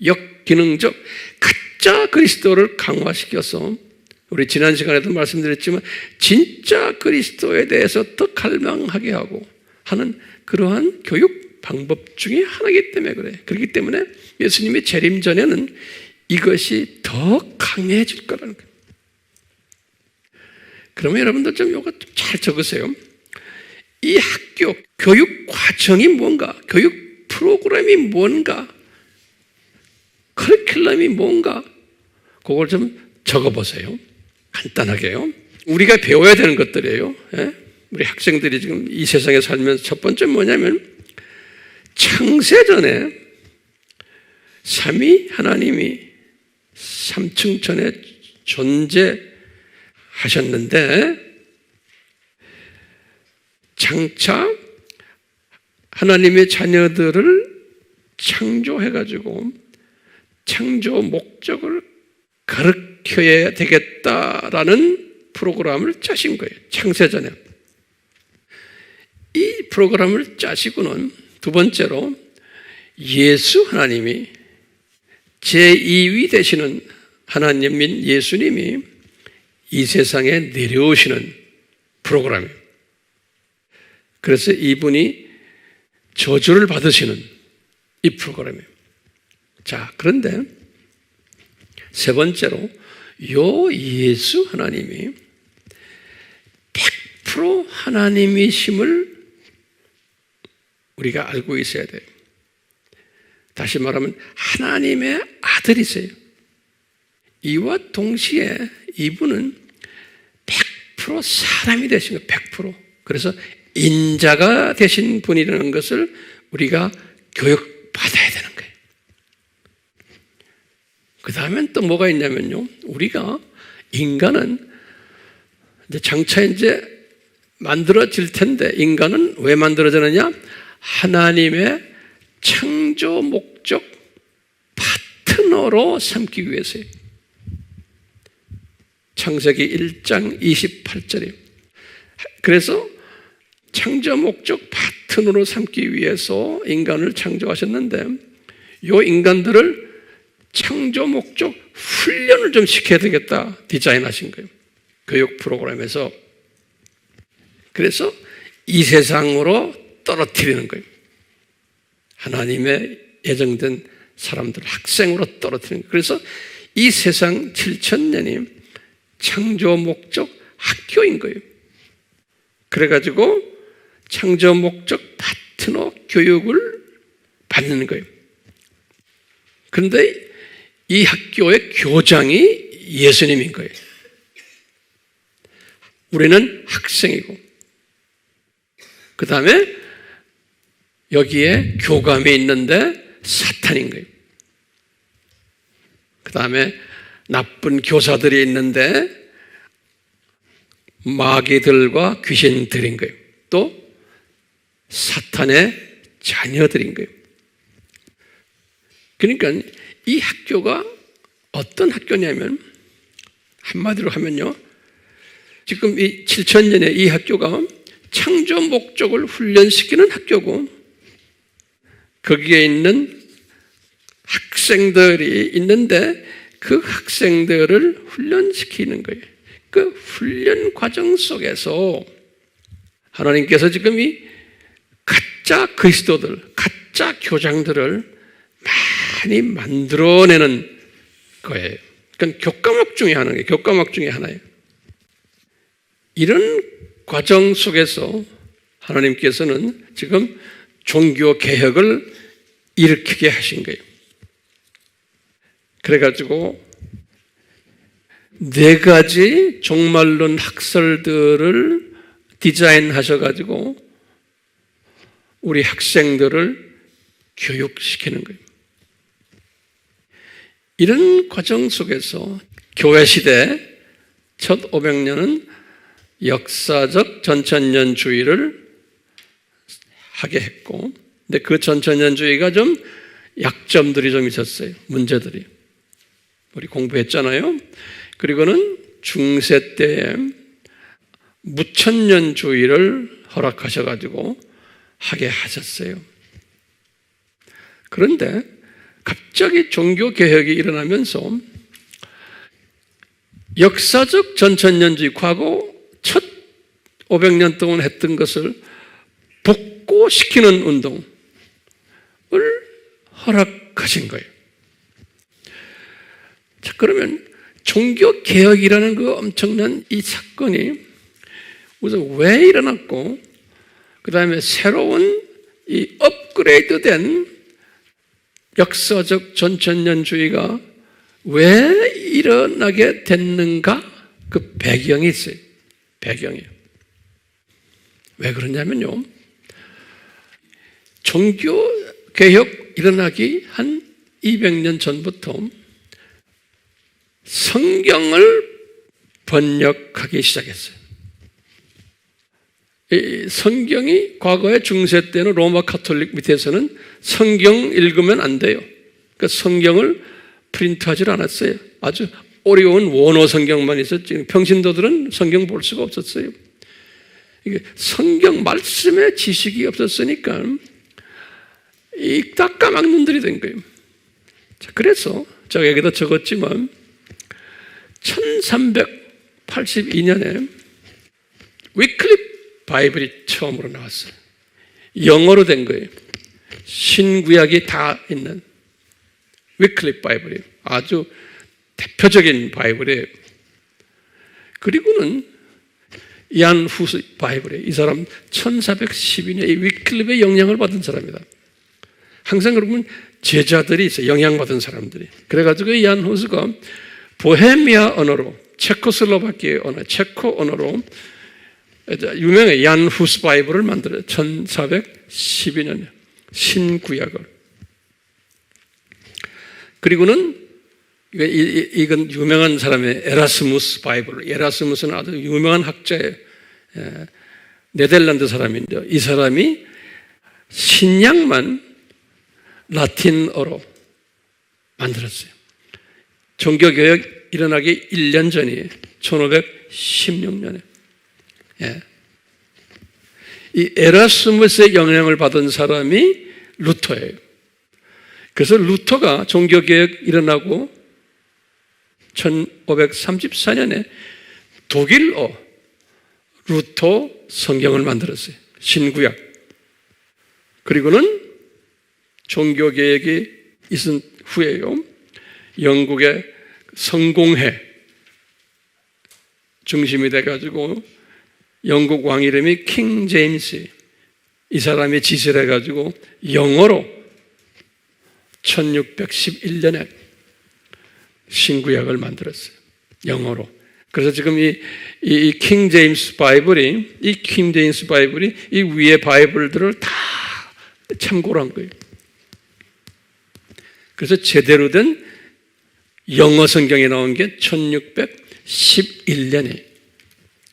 역기능적 가짜 그리스도를 강화시켜서 우리 지난 시간에도 말씀드렸지만 진짜 그리스도에 대해서 더 갈망하게 하고 하는 그러한 교육 방법 중에 하나이기 때문에 그래요. 그렇기 때문에 예수님이 재림 전에는 이것이 더 강해질 거라는 거예요. 그러면 여러분들 좀 이거 좀 잘 적으세요. 이 학교 교육 과정이 뭔가, 교육 프로그램이 뭔가, 커리큘럼이 뭔가, 그걸 좀 적어보세요. 간단하게요. 우리가 배워야 되는 것들이에요. 예? 우리 학생들이 지금 이 세상에 살면서 첫 번째 뭐냐면 창세전에 삼위 하나님이 삼층천에 존재하셨는데 장차 하나님의 자녀들을 창조해가지고 창조 목적을 가르쳐야 되겠다라는 프로그램을 짜신 거예요. 창세전에. 이 프로그램을 짜시고는 두 번째로 예수 하나님이 제2위 되시는 하나님인 예수님이 이 세상에 내려오시는 프로그램이에요. 그래서 이분이 저주를 받으시는 이 프로그램이에요. 자, 그런데 세 번째로 요 예수 하나님이 100% 하나님이심을 우리가 알고 있어야 돼요. 다시 말하면 하나님의 아들이세요. 이와 동시에 이분은 100% 사람이 되신 거예요. 100%. 그래서 인자가 되신 분이라는 것을 우리가 교육받아야 되는 거예요. 그 다음엔 또 뭐가 있냐면요. 우리가 인간은 이제 장차 이제 만들어질 텐데 인간은 왜 만들어지느냐? 하나님의 창조 목적 파트너로 삼기 위해서요. 창세기 1장 28절이에요. 그래서 창조 목적 파트너로 삼기 위해서 인간을 창조하셨는데 이 인간들을 창조 목적 훈련을 좀 시켜야 되겠다 디자인하신 거예요. 교육 프로그램에서. 그래서 이 세상으로 떨어뜨리는 거예요. 하나님의 예정된 사람들 학생으로 떨어뜨리는 거예요. 그래서 이 세상 7,000년이 창조 목적 학교인 거예요. 그래가지고 창조 목적 파트너 교육을 받는 거예요. 그런데 이 학교의 교장이 예수님인 거예요. 우리는 학생이고 그 다음에 여기에 교감이 있는데 사탄인 거예요. 그 다음에 나쁜 교사들이 있는데 마귀들과 귀신들인 거예요. 또 사탄의 자녀들인 거예요. 그러니까 이 학교가 어떤 학교냐면 한마디로 하면요. 지금 이 7,000년의 이 학교가 창조 목적을 훈련시키는 학교고 거기에 있는 학생들이 있는데 그 학생들을 훈련시키는 거예요. 그 훈련 과정 속에서 하나님께서 지금 이 가짜 그리스도들, 가짜 교장들을 많이 만들어내는 거예요. 그러니까 교과목 중에 하나예요. 교과목 중에 하나예요. 이런 과정 속에서 하나님께서는 지금 종교 개혁을 일으키게 하신 거예요. 그래가지고 4가지 종말론 학설들을 디자인하셔가지고 우리 학생들을 교육시키는 거예요. 이런 과정 속에서 교회 시대 첫 500년은 역사적 전천년주의를 하게 했고, 근데 그 전천년주의가 좀 약점들이 좀 있었어요. 문제들이. 우리 공부했잖아요. 그리고는 중세 때에 무천년주의를 허락하셔가지고 하게 하셨어요. 그런데 갑자기 종교개혁이 일어나면서 역사적 전천년주의, 과거 첫 500년 동안 했던 것을 복고시키는 운동을 허락하신 거예요. 자, 그러면 종교개혁이라는 그 엄청난 이 사건이 우선 왜 일어났고, 그 다음에 새로운 이 업그레이드된 역사적 전천년주의가 왜 일어나게 됐는가? 그 배경이 있어요. 배경이에요. 왜 그러냐면요. 종교개혁 일어나기 한 200년 전부터 성경을 번역하기 시작했어요. 이 성경이 과거에 중세 때는 로마 카톨릭 밑에서는 성경 읽으면 안 돼요. 그러니까 성경을 프린트하지 않았어요. 아주 어려운 원어 성경만 있었지. 평신도들은 성경 볼 수가 없었어요. 이게 성경 말씀의 지식이 없었으니까 다 까막눈들이 된 거예요. 자, 그래서 제가 여기다 적었지만 1382년에 위클립 바이블이 처음으로 나왔어요. 영어로 된 거예요. 신구약이 다 있는 위클립 바이블이에요. 아주 대표적인 바이블이에요. 그리고는 이안 후스 바이블이에요. 이 사람 1412년에 이 위클립의 영향을 받은 사람이다. 항상 그러면 제자들이 있어요. 영향받은 사람들이. 그래가지고 이안 후스가 보헤미아 언어로, 체코슬로바키아 언어, 체코 언어로 유명해. 얀 후스 바이블을 만들어요. 1412년에 신구약을. 그리고는 이건 유명한 사람의 에라스무스 바이블. 에라스무스는 아주 유명한 학자예요. 네덜란드 사람인데요. 이 사람이 신약만 라틴어로 만들었어요. 종교개혁 일어나기 1년 전이에요. 1516년에. 이 에라스무스의 영향을 받은 사람이 루터예요. 그래서 루터가 종교개혁 일어나고 1534년에 독일어 루터 성경을 만들었어요. 신구약. 그리고는 종교개혁이 있은 후에요. 영국의 성공회 중심이 돼가지고 영국 왕 이름이 킹 제임스, 이 사람이 지시를 해가지고 영어로 1611년에 신구약을 만들었어요. 영어로. 그래서 지금 이 킹 제임스 바이블이, 이 위의 바이블들을 다 참고를 한 거예요. 그래서 제대로 된 영어 성경이 나온 게 1611년에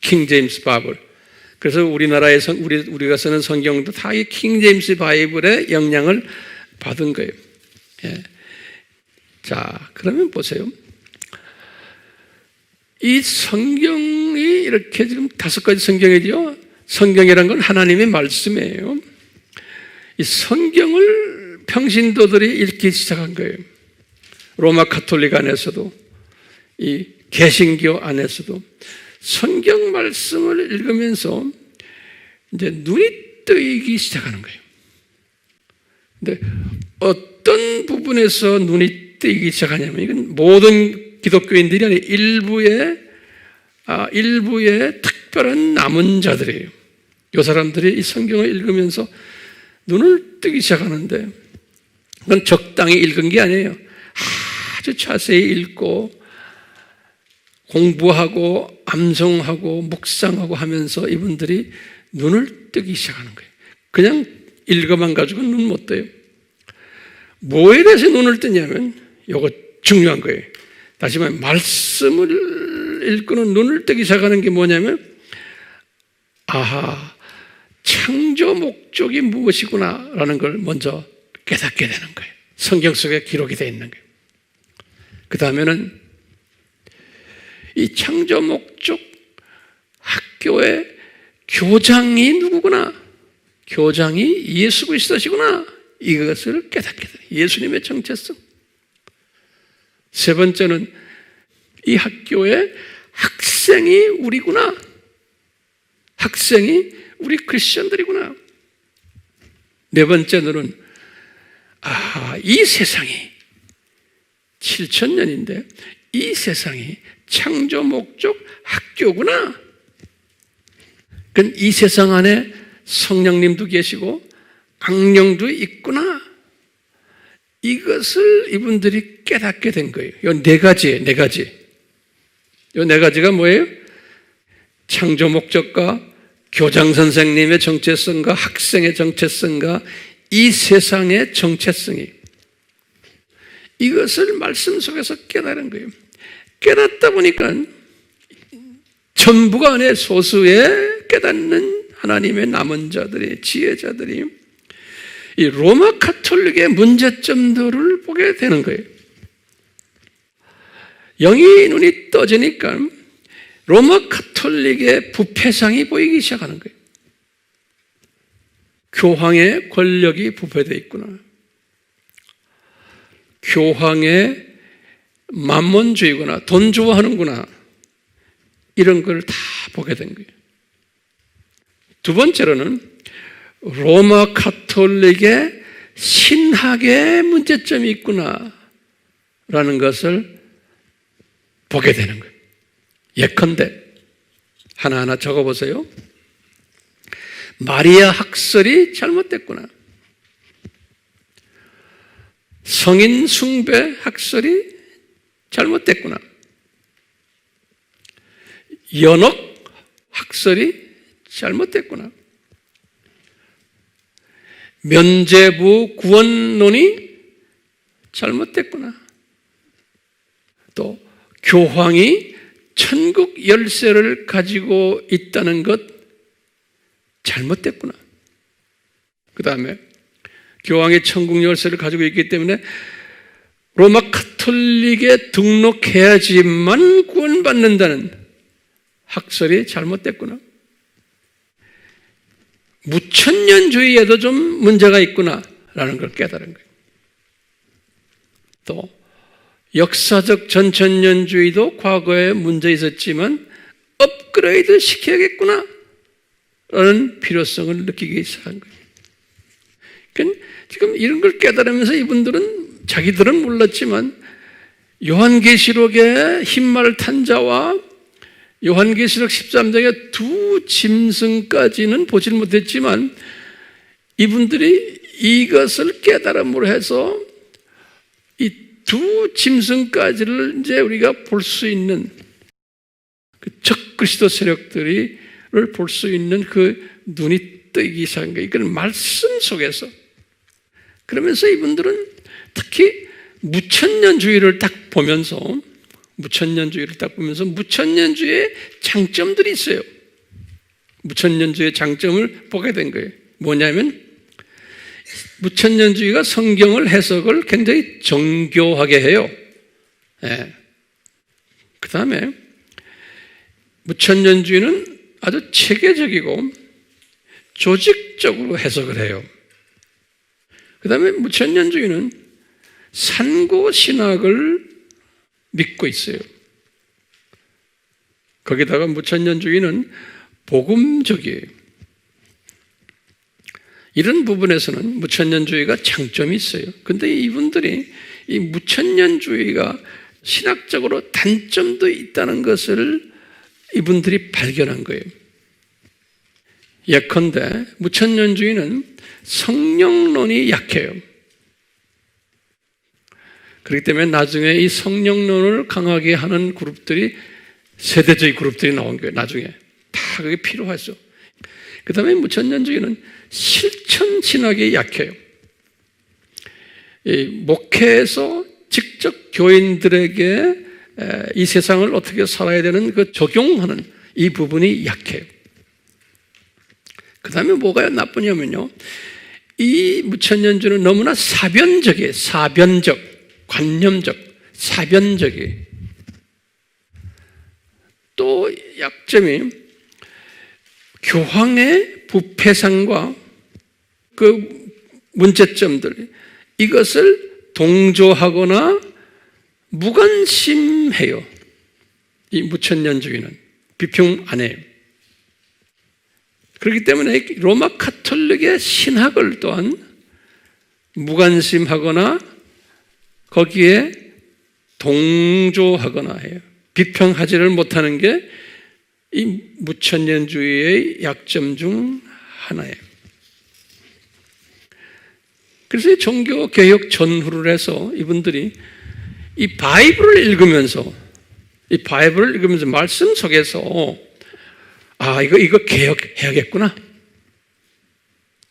킹 제임스 바이블. 그래서 우리나라에 우리가 쓰는 성경도 다 이 킹 제임스 바이블의 영향을 받은 거예요. 자, 그러면 보세요. 이 성경이 이렇게 지금 5가지 성경이죠. 성경이란 건 하나님의 말씀이에요. 이 성경을 평신도들이 읽기 시작한 거예요. 로마 가톨릭 안에서도, 이 개신교 안에서도 성경 말씀을 읽으면서 이제 눈이 뜨이기 시작하는 거예요. 근데 어떤 부분에서 눈이 뜨이기 시작하냐면, 이건 모든 기독교인들이 아니라 일부의 특별한 남은 자들이에요. 이 사람들이 이 성경을 읽으면서 눈을 뜨기 시작하는데, 그건 적당히 읽은 게 아니에요. 아주 자세히 읽고 공부하고 암송하고 묵상하고 하면서 이분들이 눈을 뜨기 시작하는 거예요. 그냥 읽어만 가지고 눈 못 떠요. 뭐에 대해서 눈을 뜨냐면, 이거 중요한 거예요. 다시 말해, 말씀을 읽고는 눈을 뜨기 시작하는 게 뭐냐면, 아하, 창조 목적이 무엇이구나 라는 걸 먼저 깨닫게 되는 거예요. 성경 속에 기록이 되어 있는 거예요. 그 다음에는 이 창조 목적 학교의 교장이 누구구나, 교장이 예수 그리스도시구나, 이것을 깨닫게 돼요. 예수님의 정체성. 세 번째는 이 학교의 학생이 우리구나, 학생이 우리 크리스천들이구나. 네 번째는 이 세상이 7,000년인데 이 세상이 창조 목적 학교구나. 그건 이 세상 안에 성령님도 계시고 악령도 있구나. 이것을 이분들이 깨닫게 된 거예요. 이 네 가지예요, 네 가지. 이 네 가지가 뭐예요? 창조 목적과 교장 선생님의 정체성과 학생의 정체성과 이 세상의 정체성이, 이것을 말씀 속에서 깨달은 거예요. 깨닫다 보니까 전부가 아니라 소수의 깨닫는 하나님의 남은 자들이, 지혜자들이 이 로마 가톨릭의 문제점들을 보게 되는 거예요. 영이 눈이 떠지니까 로마 가톨릭의 부패상이 보이기 시작하는 거예요. 교황의 권력이 부패되어 있구나. 교황의 만몬주의구나, 돈 좋아하는구나, 이런 걸 다 보게 된 거예요. 두 번째로는 로마 가톨릭의 신학의 문제점이 있구나 라는 것을 보게 되는 거예요. 예컨대 하나하나 적어보세요. 마리아 학설이 잘못됐구나. 성인 숭배 학설이 잘못됐구나. 연옥 학설이 잘못됐구나. 면죄부 구원론이 잘못됐구나. 또 교황이 천국 열쇠를 가지고 있다는 것 잘못됐구나. 그 다음에 교황이 천국 열쇠를 가지고 있기 때문에 로마 가톨릭에 등록해야지만 구원받는다는 학설이 잘못됐구나. 무천년주의에도 좀 문제가 있구나라는 걸 깨달은 거예요. 또 역사적 전천년주의도 과거에 문제 있었지만 업그레이드 시켜야겠구나 라는 필요성을 느끼기 시작한 거예요. 그러니까 지금 이런 걸 깨달으면서 이분들은 자기들은 몰랐지만 요한계시록의 흰말 탄 자와 요한계시록 13장의 두 짐승까지는 보질 못했지만 이분들이 이것을 깨달음으로 해서 이 두 짐승까지를 이제 우리가 볼 수 있는 그 적그리스도 세력들을 볼 수 있는 그 눈이 뜨기 시작한 거예요. 이건 말씀 속에서. 그러면서 이분들은 특히 무천년주의를 딱 보면서 무천년주의의 장점들이 있어요. 무천년주의의 장점을 보게 된 거예요. 뭐냐면 무천년주의가 성경을 해석을 굉장히 정교하게 해요. 예. 그 다음에 무천년주의는 아주 체계적이고 조직적으로 해석을 해요. 그 다음에 무천년주의는 산고신학을 믿고 있어요. 거기다가 무천년주의는 복음적이에요. 이런 부분에서는 무천년주의가 장점이 있어요. 그런데 이분들이 이 무천년주의가 신학적으로 단점도 있다는 것을 이분들이 발견한 거예요. 예컨대 무천년주의는 성령론이 약해요. 그렇기 때문에 나중에 이 성령론을 강하게 하는 그룹들이 세대적인 그룹들이 나온 거예요. 나중에 다 그게 필요하죠. 그 다음에 무천년주의는 실천 신학이 약해요. 이 목회에서 직접 교인들에게 이 세상을 어떻게 살아야 되는 그 적용하는 이 부분이 약해요. 그 다음에 뭐가 나쁘냐면요, 이 무천년주는 너무나 사변적이에요. 사변적, 관념적, 사변적이에요. 또 약점이 교황의 부패상과 그 문제점들, 이것을 동조하거나 무관심해요. 이 무천년주의는 비평 안 해요. 그렇기 때문에 로마 가톨릭의 신학을 또한 무관심하거나 거기에 동조하거나 해요. 비평하지를 못하는 게 이 무천년주의의 약점 중 하나예요. 그래서 이 종교개혁 전후를 해서 이분들이 이 바이블을 읽으면서 말씀 속에서 이거 개혁해야겠구나.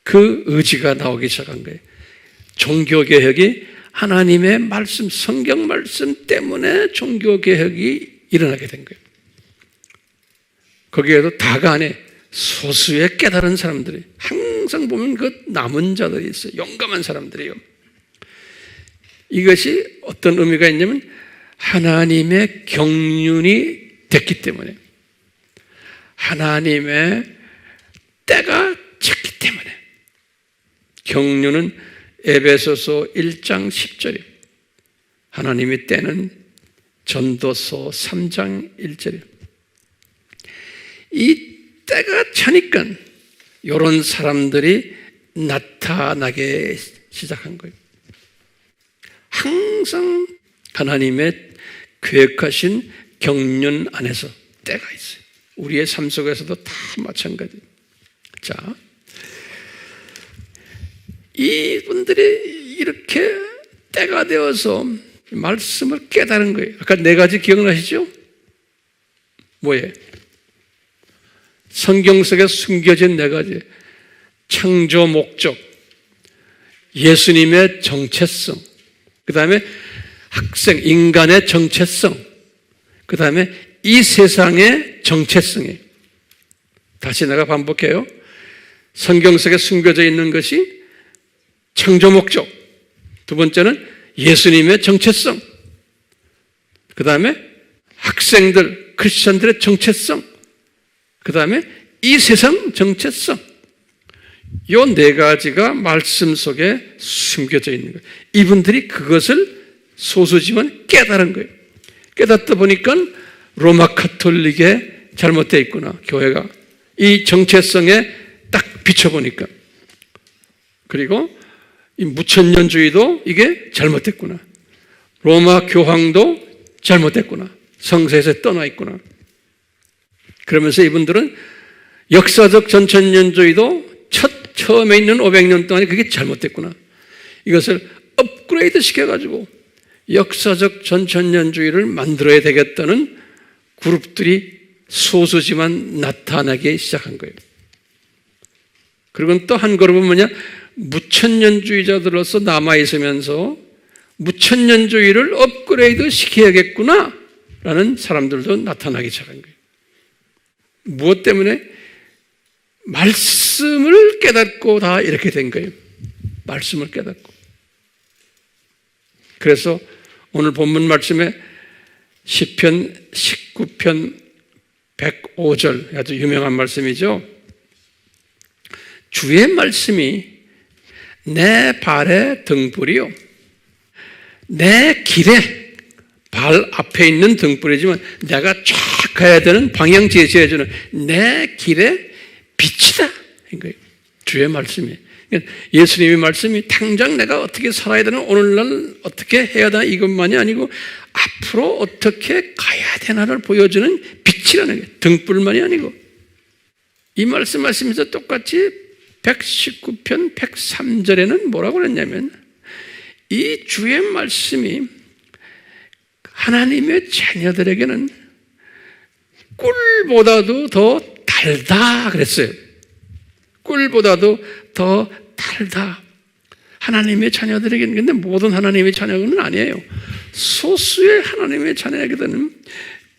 그 의지가 나오기 시작한 거예요. 종교개혁이 하나님의 말씀, 성경 말씀 때문에 종교개혁이 일어나게 된 거예요. 거기에도 다가 안에 소수의 깨달은 사람들이 항상 보면 그 남은 자들이 있어요. 용감한 사람들이요. 이것이 어떤 의미가 있냐면 하나님의 경륜이 됐기 때문에, 하나님의 때가 찼기 때문에. 경륜은 에베소서 1장 10절이에요. 하나님의 때는 전도서 3장 1절이에요. 이 때가 차니까 이런 사람들이 나타나게 시작한 거예요. 항상 하나님의 계획하신 경륜 안에서 때가 있어요. 우리의 삶 속에서도 다 마찬가지예요. 자, 이분들이 이렇게 때가 되어서 말씀을 깨달은 거예요. 아까 4가지 기억나시죠? 뭐예요? 성경 속에 숨겨진 네 가지. 창조 목적, 예수님의 정체성, 그 다음에 학생, 인간의 정체성, 그 다음에 이 세상의 정체성이에요. 다시 내가 반복해요. 성경 속에 숨겨져 있는 것이 창조 목적, 두 번째는 예수님의 정체성, 그 다음에 학생들, 크리스천들의 정체성, 그 다음에 이 세상 정체성. 이 네 가지가 말씀 속에 숨겨져 있는 거예요. 이분들이 그것을 소수지만 깨달은 거예요. 깨닫다 보니까 로마 카톨릭에 잘못되어 있구나, 교회가. 이 정체성에 딱 비춰보니까. 그리고 이 무천년주의도 이게 잘못됐구나. 로마 교황도 잘못됐구나. 성서에서 떠나 있구나. 그러면서 이분들은 역사적 전천년주의도 처음에 있는 500년 동안에 그게 잘못됐구나. 이것을 업그레이드 시켜가지고 역사적 전천년주의를 만들어야 되겠다는 그룹들이 소수지만 나타나기 시작한 거예요. 그리고 또 한 그룹은 뭐냐? 무천년주의자들로서 남아있으면서 무천년주의를 업그레이드 시켜야겠구나 라는 사람들도 나타나기 시작한 거예요. 무엇 때문에? 말씀을 깨닫고 다 이렇게 된 거예요. 말씀을 깨닫고. 그래서 오늘 본문 말씀에 시편 19편 105절, 아주 유명한 말씀이죠. 주의 말씀이 내 발의 등불이요, 내 길에, 발 앞에 있는 등불이지만 내가 쫙 가야 되는 방향 제시해주는 내 길에 빛이다. 이거예요. 주의 말씀이. 그러니까 예수님의 말씀이 당장 내가 어떻게 살아야 되나, 오늘날 어떻게 해야 되나 이것만이 아니고 앞으로 어떻게 가야 되나를 보여주는 빛이라는 게, 등불만이 아니고. 이 말씀하시면서 똑같이 119편 103절에는 뭐라고 그랬냐면, 이 주의 말씀이 하나님의 자녀들에게는 꿀보다도 더 달다 그랬어요. 꿀보다도 더 달다. 하나님의 자녀들에게는, 근데 모든 하나님의 자녀는 아니에요. 소수의 하나님의 자녀에게는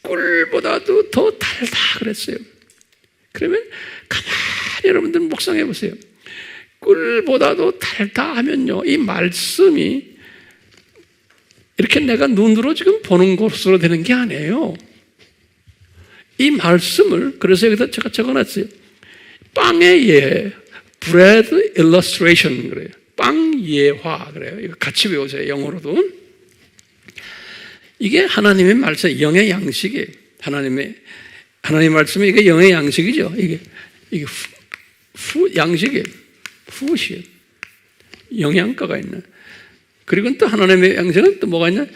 꿀보다도 더 달다 그랬어요. 그러면 가만히 여러분들 묵상해 보세요. 꿀보다도 달다 하면요, 이 말씀이 이렇게 내가 눈으로 지금 보는 것으로 되는 게 아니에요. 이 말씀을, 그래서 여기다 제가 적어놨어요. 빵의 예, bread illustration 그래요. 빵 예화 그래요. 이거 같이 외우세요. 영어로도. 이게 하나님의 말씀, 영의 양식이에요. 하나님 말씀이 이게 영의 양식이죠. 이게 양식이에요. 푸시에요. 영양가가 있는. 그리고 또 하나님의 양식은 또 뭐가 있냐?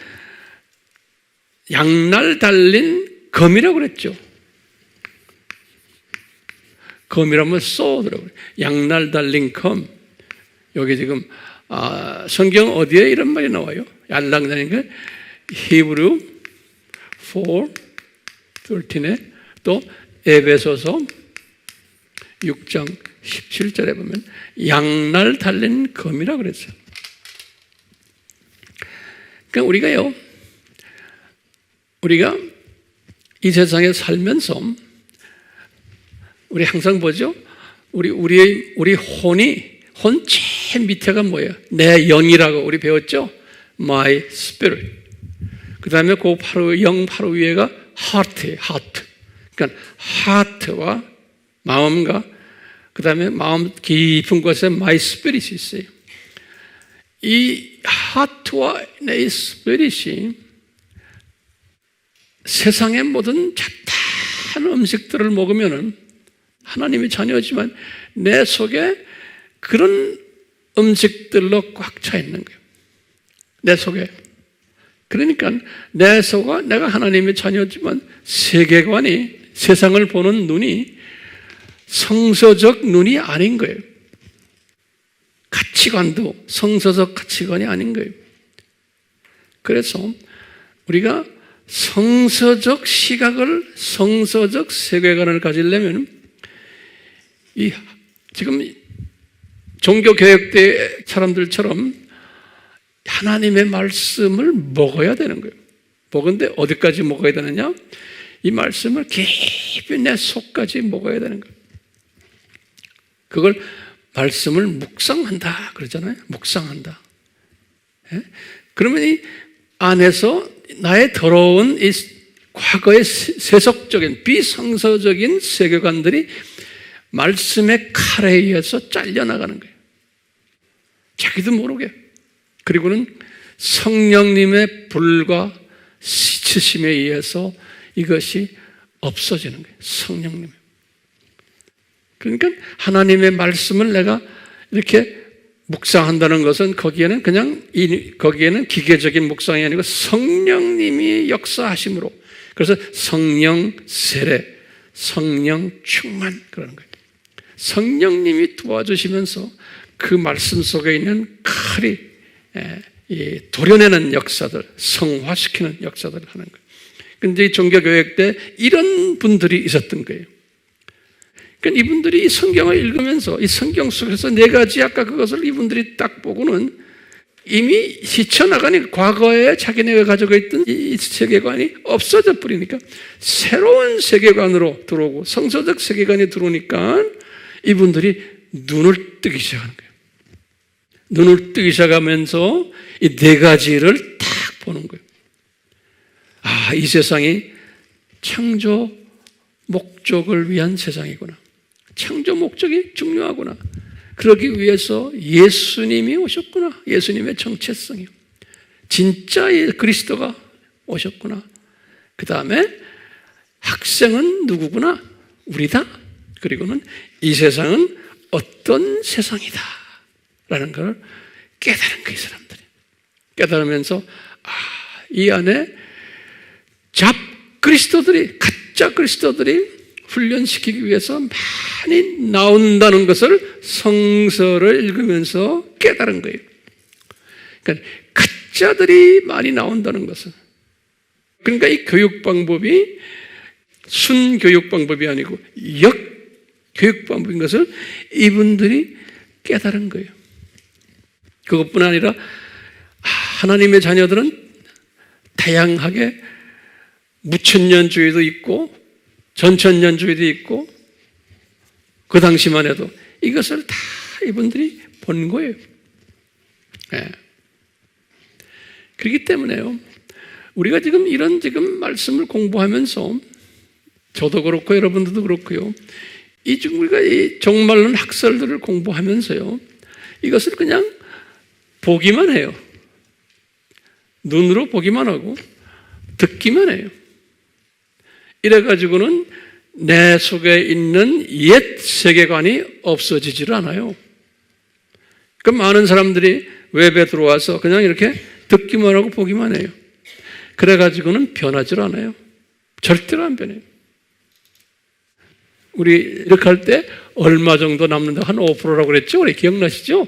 양날 달린 검이라고 그랬죠. 검이라면 쏘더라고요. 양날 달린 검. 여기 지금 성경 어디에 이런 말이 나와요? 양날 달린 거 히브리 4:13에 또 에베소서 6장 17절에 보면 양날 달린 검이라고 그랬어요. 그러니까 우리가 이 세상에 살면서 우리 항상 보죠. 우리 혼 제일 밑에가 뭐예요? 내 영이라고 우리 배웠죠? My spirit. 그 다음에 그 영 바로 위에가 heart예요. heart. 그러니까 heart와 마음과 그 다음에 마음 깊은 곳에 my spirit이 있어요. 이 heart와 내 spirit이 세상의 모든 잡다한 음식들을 먹으면은 하나님의 자녀지만 내 속에 그런 음식들로 꽉 차 있는 거예요. 내 속에. 그러니까 내 속에 내가 하나님의 자녀지만 세계관이, 세상을 보는 눈이 성서적 눈이 아닌 거예요. 가치관도 성서적 가치관이 아닌 거예요. 그래서 우리가 성서적 시각을, 성서적 세계관을 가지려면 지금 종교개혁대 사람들처럼 하나님의 말씀을 먹어야 되는 거예요. 먹은데 어디까지 먹어야 되느냐? 이 말씀을 깊이 내 속까지 먹어야 되는 거예요. 그걸 말씀을 묵상한다 그러잖아요. 묵상한다. 예? 그러면 이 안에서 나의 더러운 이 과거의 세속적인 비성서적인 세계관들이 말씀의 칼에 의해서 잘려나가는 거예요. 자기도 모르게. 그리고는 성령님의 불과 씻으심에 의해서 이것이 없어지는 거예요. 성령님. 그러니까 하나님의 말씀을 내가 이렇게 묵상한다는 것은 거기에는 거기에는 기계적인 묵상이 아니고 성령님이 역사하심으로, 그래서 성령 세례, 성령 충만 그러는 거예요. 성령님이 도와주시면서 그 말씀 속에 있는 칼이 도려내는 역사들, 성화시키는 역사들을 하는 거예요. 그런데 이 종교교육 때 이런 분들이 있었던 거예요. 그러니까 이분들이 이 성경을 읽으면서 이 성경 속에서 네 가지 아까 그것을 이분들이 딱 보고는 이미 지쳐나가니 과거에 자기네가 가지고 있던 이 세계관이 없어져 버리니까 새로운 세계관으로 들어오고 성서적 세계관이 들어오니까 이분들이 눈을 뜨기 시작하는 거예요. 눈을 뜨기 시작하면서 이 네 가지를 딱 보는 거예요. 아, 이 세상이 창조 목적을 위한 세상이구나. 창조 목적이 중요하구나. 그러기 위해서 예수님이 오셨구나. 예수님의 정체성이요. 진짜 그리스도가 오셨구나. 그 다음에 학생은 누구구나? 우리다. 그리고는 이 세상은 어떤 세상이다. 라는 걸 깨달은 거예요, 사람들이. 깨달으면서, 이 안에 그리스도들이, 가짜 그리스도들이 훈련시키기 위해서 많이 나온다는 것을 성서를 읽으면서 깨달은 거예요. 그러니까 가짜들이 많이 나온다는 것은. 그러니까 이 교육 방법이 순교육 방법이 아니고 역교육 방법인 것을 이분들이 깨달은 거예요. 그것뿐 아니라 하나님의 자녀들은 다양하게 무천년주의도 있고 전천년주의도 있고 그 당시만 해도 이것을 다 이분들이 본 거예요. 네. 그렇기 때문에요. 우리가 지금 말씀을 공부하면서 저도 그렇고 여러분들도 그렇고요. 우리가 이 종말론 학설들을 공부하면서요. 이것을 그냥 보기만 해요. 눈으로 보기만 하고 듣기만 해요. 이래가지고는 내 속에 있는 옛 세계관이 없어지질 않아요. 그 많은 사람들이 웹에 들어와서 그냥 이렇게 듣기만 하고 보기만 해요. 그래가지고는 변하질 않아요. 절대로 안 변해요. 우리 이렇게 할 때 얼마 정도 남는다? 한 5%라고 그랬죠? 우리 기억나시죠?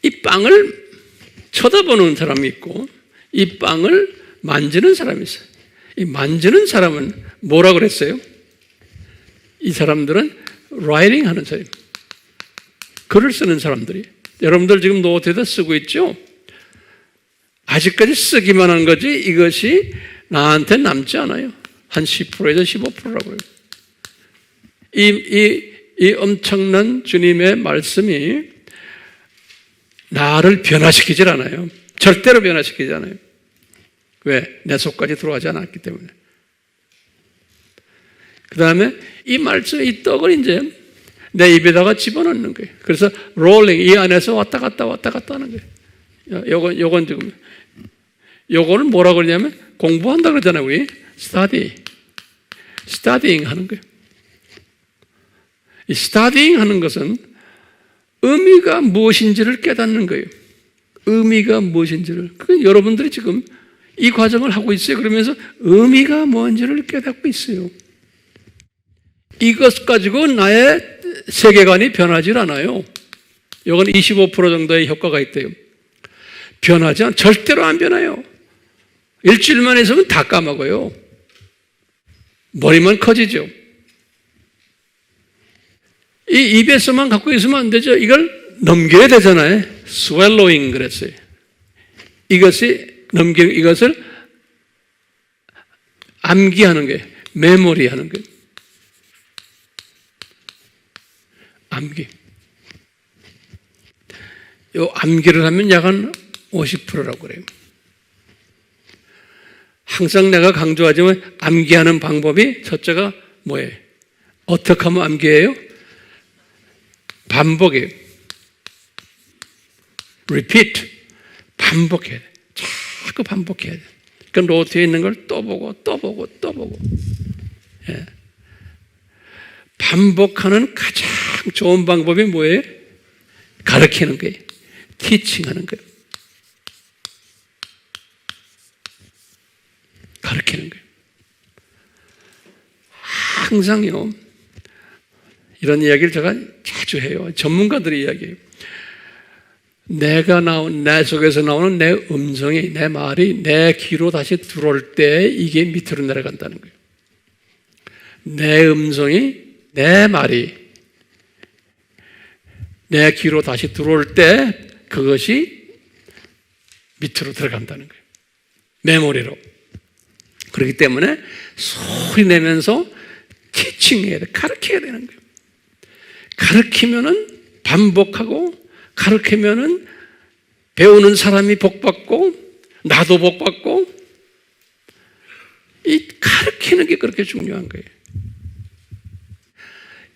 이 빵을 쳐다보는 사람이 있고 이 빵을 만지는 사람이 있어요. 이 만지는 사람은 뭐라고 그랬어요? 이 사람들은 라이팅 하는 사람, 글을 쓰는 사람들이. 여러분들 지금 노트에다 쓰고 있죠? 아직까지 쓰기만 한 거지 이것이 나한테 남지 않아요. 한 10%에서 15%라고 해요. 이 엄청난 주님의 말씀이 나를 변화시키질 않아요. 절대로 변화시키지 않아요. 왜? 내 속까지 들어가지 않았기 때문에. 그 다음에 이 말씀, 이 떡을 이제 내 입에다가 집어넣는 거예요. 그래서 롤링, 이 안에서 왔다 갔다 하는 거예요. 요건 지금, 요거는 뭐라고 그러냐면 공부한다 그러잖아요, 우리. 스타디잉 하는 거예요. 이 스타디잉 하는 것은 의미가 무엇인지를 깨닫는 거예요. 의미가 무엇인지를. 여러분들이 지금 이 과정을 하고 있어요. 그러면서 의미가 뭔지를 깨닫고 있어요. 이것 가지고 나의 세계관이 변하질 않아요. 이건 25% 정도의 효과가 있대요. 절대로 안 변해요. 일주일만 있으면 다 까먹어요. 머리만 커지죠. 이 입에서만 갖고 있으면 안 되죠. 이걸 넘겨야 되잖아요. swallowing 그랬어요. 이것을 암기하는 거예요. 메모리 하는 거예요. 암기. 요 암기를 하면 약 한 50%라고 그래요. 항상 내가 강조하지만 암기하는 방법이 첫째가 뭐예요? 어떻게 하면 암기해요? 반복이에요. repeat. 반복해야 돼. 자꾸 반복해야 돼. 그 노트에 있는 걸 또 보고 또 보고 또 보고. 예. 반복하는 가장 좋은 방법이 뭐예요? 가르치는 거예요. 티칭하는 거예요. 가르치는 거예요. 항상요, 이런 이야기를 제가 자주 해요. 전문가들의 이야기예요. 내 속에서 나오는 내 음성이, 내 말이 내 귀로 다시 들어올 때 이게 밑으로 내려간다는 거예요. 내 음성이, 내 말이 내 귀로 다시 들어올 때 그것이 밑으로 들어간다는 거예요. 메모리로. 그렇기 때문에 소리 내면서 티칭해야 돼. 가르쳐야 되는 거예요. 가르치면은 반복하고, 가르치면은 배우는 사람이 복받고, 나도 복받고, 이 가르치는 게 그렇게 중요한 거예요.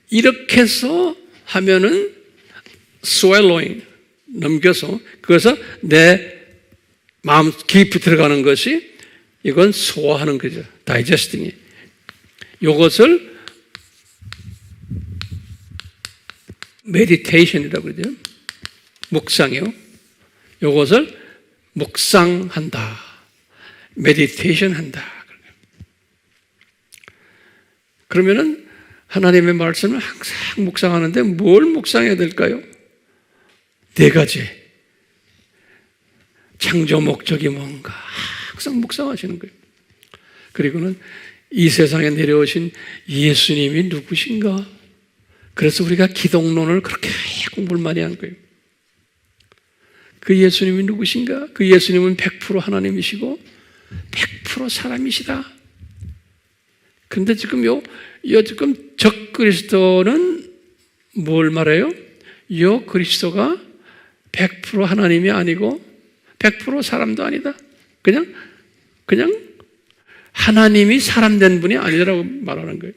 이렇게 해서 하면은 swallowing, 넘겨서, 그래서 내 마음 깊이 들어가는 것이 이건 소화하는 거죠. 다이제스팅이. 이것을 메디테이션이라고 그러죠. 묵상이요. 이것을 묵상한다. 메디테이션 한다. 그러면은 하나님의 말씀을 항상 묵상하는데 뭘 묵상해야 될까요? 4가지. 창조 목적이 뭔가 항상 묵상하시는 거예요. 그리고는 이 세상에 내려오신 예수님이 누구신가? 그래서 우리가 기독론을 그렇게 공부를 많이 한 거예요. 그 예수님이 누구신가? 그 예수님은 100% 하나님이시고 100% 사람이시다. 근데 지금 지금 적그리스도는 뭘 말해요? 그리스도가 100% 하나님이 아니고 100% 사람도 아니다. 그냥 하나님이 사람 된 분이 아니라고 말하는 거예요.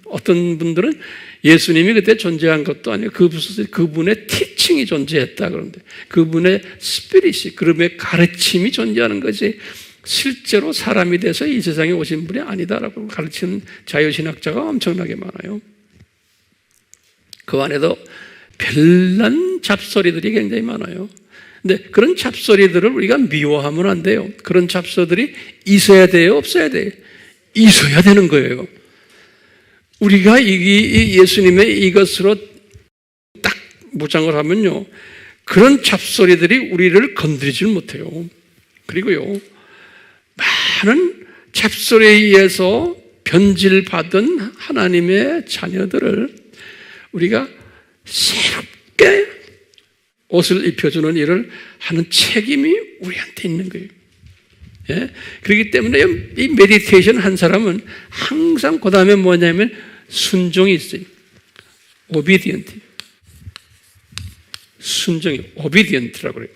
어떤 분들은 예수님이 그때 존재한 것도 아니고 그분의 티칭이 존재했다 그러는데 그분의 스피릿이, 그분의 가르침이 존재하는 것이 실제로 사람이 돼서 이 세상에 오신 분이 아니다라고 가르치는 자유신학자가 엄청나게 많아요. 그 안에도 별난 잡소리들이 굉장히 많아요. 근데 그런 잡소리들을 우리가 미워하면 안 돼요. 그런 잡소들이 있어야 돼요? 없어야 돼요? 있어야 되는 거예요. 우리가 이 예수님의 이것으로 딱 무장을 하면요, 그런 잡소리들이 우리를 건드리질 못해요. 그리고요, 많은 잡소리에 의해서 변질받은 하나님의 자녀들을 우리가 새롭게 옷을 입혀주는 일을 하는 책임이 우리한테 있는 거예요. 예? 그렇기 때문에 이 메디테이션 한 사람은 항상 그 다음에 뭐냐면 순종이 있어요. obedient. 순종이 obedient라고 그래요.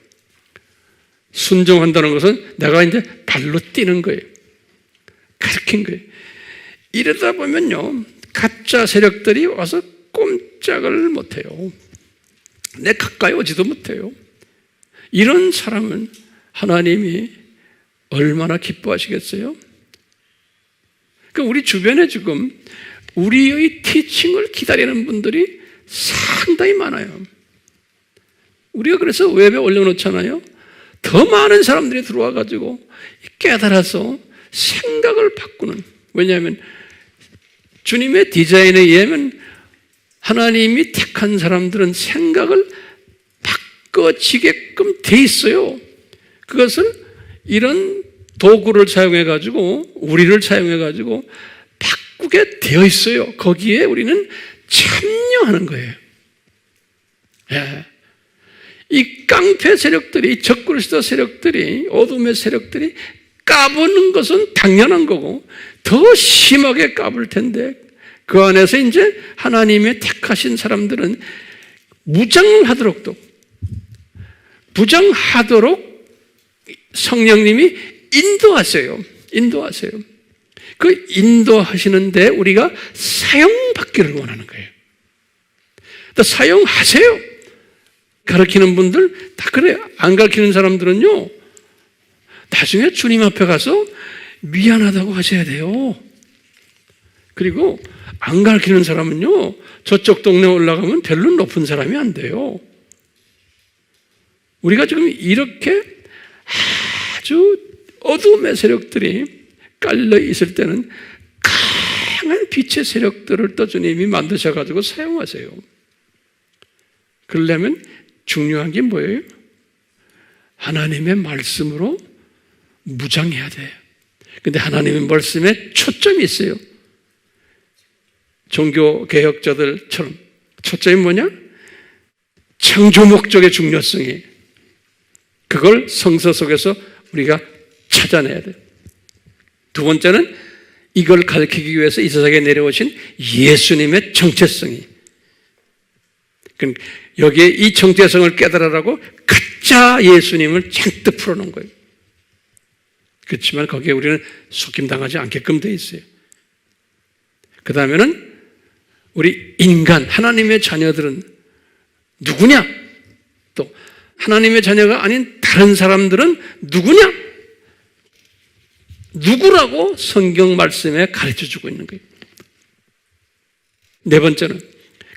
순종한다는 것은 내가 이제 발로 뛰는 거예요. 가르친 거예요. 이러다 보면요, 가짜 세력들이 와서 꼼짝을 못해요. 내 가까이 오지도 못해요. 이런 사람은 하나님이 얼마나 기뻐하시겠어요? 그러니까 우리 주변에 지금 우리의 티칭을 기다리는 분들이 상당히 많아요. 우리가 그래서 웹에 올려놓잖아요. 더 많은 사람들이 들어와가지고 깨달아서 생각을 바꾸는, 왜냐하면 주님의 디자인에 의하면 하나님이 택한 사람들은 생각을 바꿔지게끔 돼 있어요. 그것을 이런 도구를 사용해가지고, 우리를 사용해가지고 바꾸게 되어 있어요. 거기에 우리는 참여해야 점령하는 거예요. 예. 이 깡패 세력들이, 적그리스도 세력들이, 어둠의 세력들이 까부는 것은 당연한 거고 더 심하게 까불 텐데, 그 안에서 이제 하나님의 택하신 사람들은 무장하도록 성령님이 인도하세요. 그 인도하시는데 우리가 사용받기를 원하는 거예요. 또 사용하세요. 가르치는 분들 다 그래요. 안 가르치는 사람들은요, 나중에 주님 앞에 가서 미안하다고 하셔야 돼요. 그리고 안 가르치는 사람은요, 저쪽 동네 올라가면 별로 높은 사람이 안 돼요. 우리가 지금 이렇게 아주 어둠의 세력들이 깔려 있을 때는 강한 빛의 세력들을 또 주님이 만드셔가지고 사용하세요. 그러려면 중요한 게 뭐예요? 하나님의 말씀으로 무장해야 돼요. 근데 하나님의 말씀에 초점이 있어요. 종교개혁자들처럼 초점이 뭐냐? 창조 목적의 중요성이, 그걸 성서 속에서 우리가 찾아내야 돼요. 두 번째는 이걸 가르치기 위해서 이 세상에 내려오신 예수님의 정체성이, 여기에 이 정체성을 깨달으라고 가짜 예수님을 잔뜩 풀어놓은 거예요. 그렇지만 거기에 우리는 속임당하지 않게끔 되어 있어요. 그 다음에는 우리 인간, 하나님의 자녀들은 누구냐? 또 하나님의 자녀가 아닌 다른 사람들은 누구냐? 누구라고 성경 말씀에 가르쳐주고 있는 거예요. 네 번째는,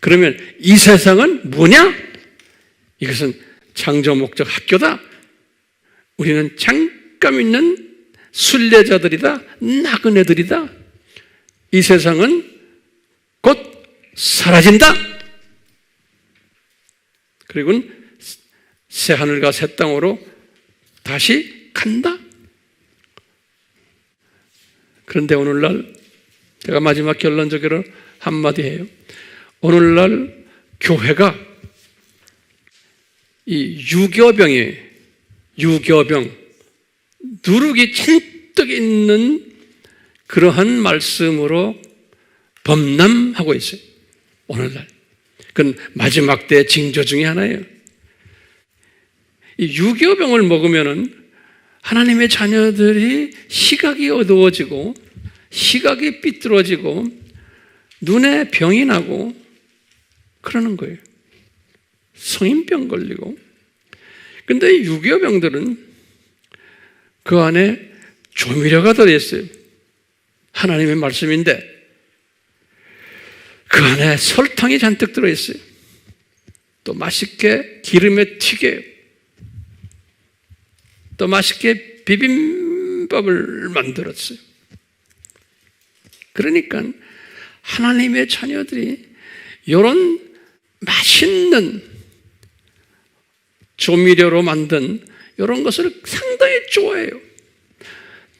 그러면 이 세상은 뭐냐? 이것은 창조 목적 학교다. 우리는 잠깐 있는 순례자들이다. 나그네들이다. 이 세상은 곧 사라진다. 그리고 새 하늘과 새 땅으로 다시 간다. 그런데 오늘날 제가 마지막 결론적으로 한마디 해요. 오늘날 교회가 이 유교병, 누룩이 잔뜩 있는 그러한 말씀으로 범람하고 있어요. 오늘날. 그건 마지막 때의 징조 중에 하나예요. 이 유교병을 먹으면은 하나님의 자녀들이 시각이 어두워지고, 시각이 삐뚤어지고, 눈에 병이 나고 그러는 거예요. 성인병 걸리고. 근데 이 유교병들은 그 안에 조미료가 들어있어요. 하나님의 말씀인데 그 안에 설탕이 잔뜩 들어있어요. 또 맛있게 기름에 튀겨요. 또 맛있게 비빔밥을 만들었어요. 그러니까 하나님의 자녀들이 이런 맛있는 조미료로 만든 이런 것을 상당히 좋아해요.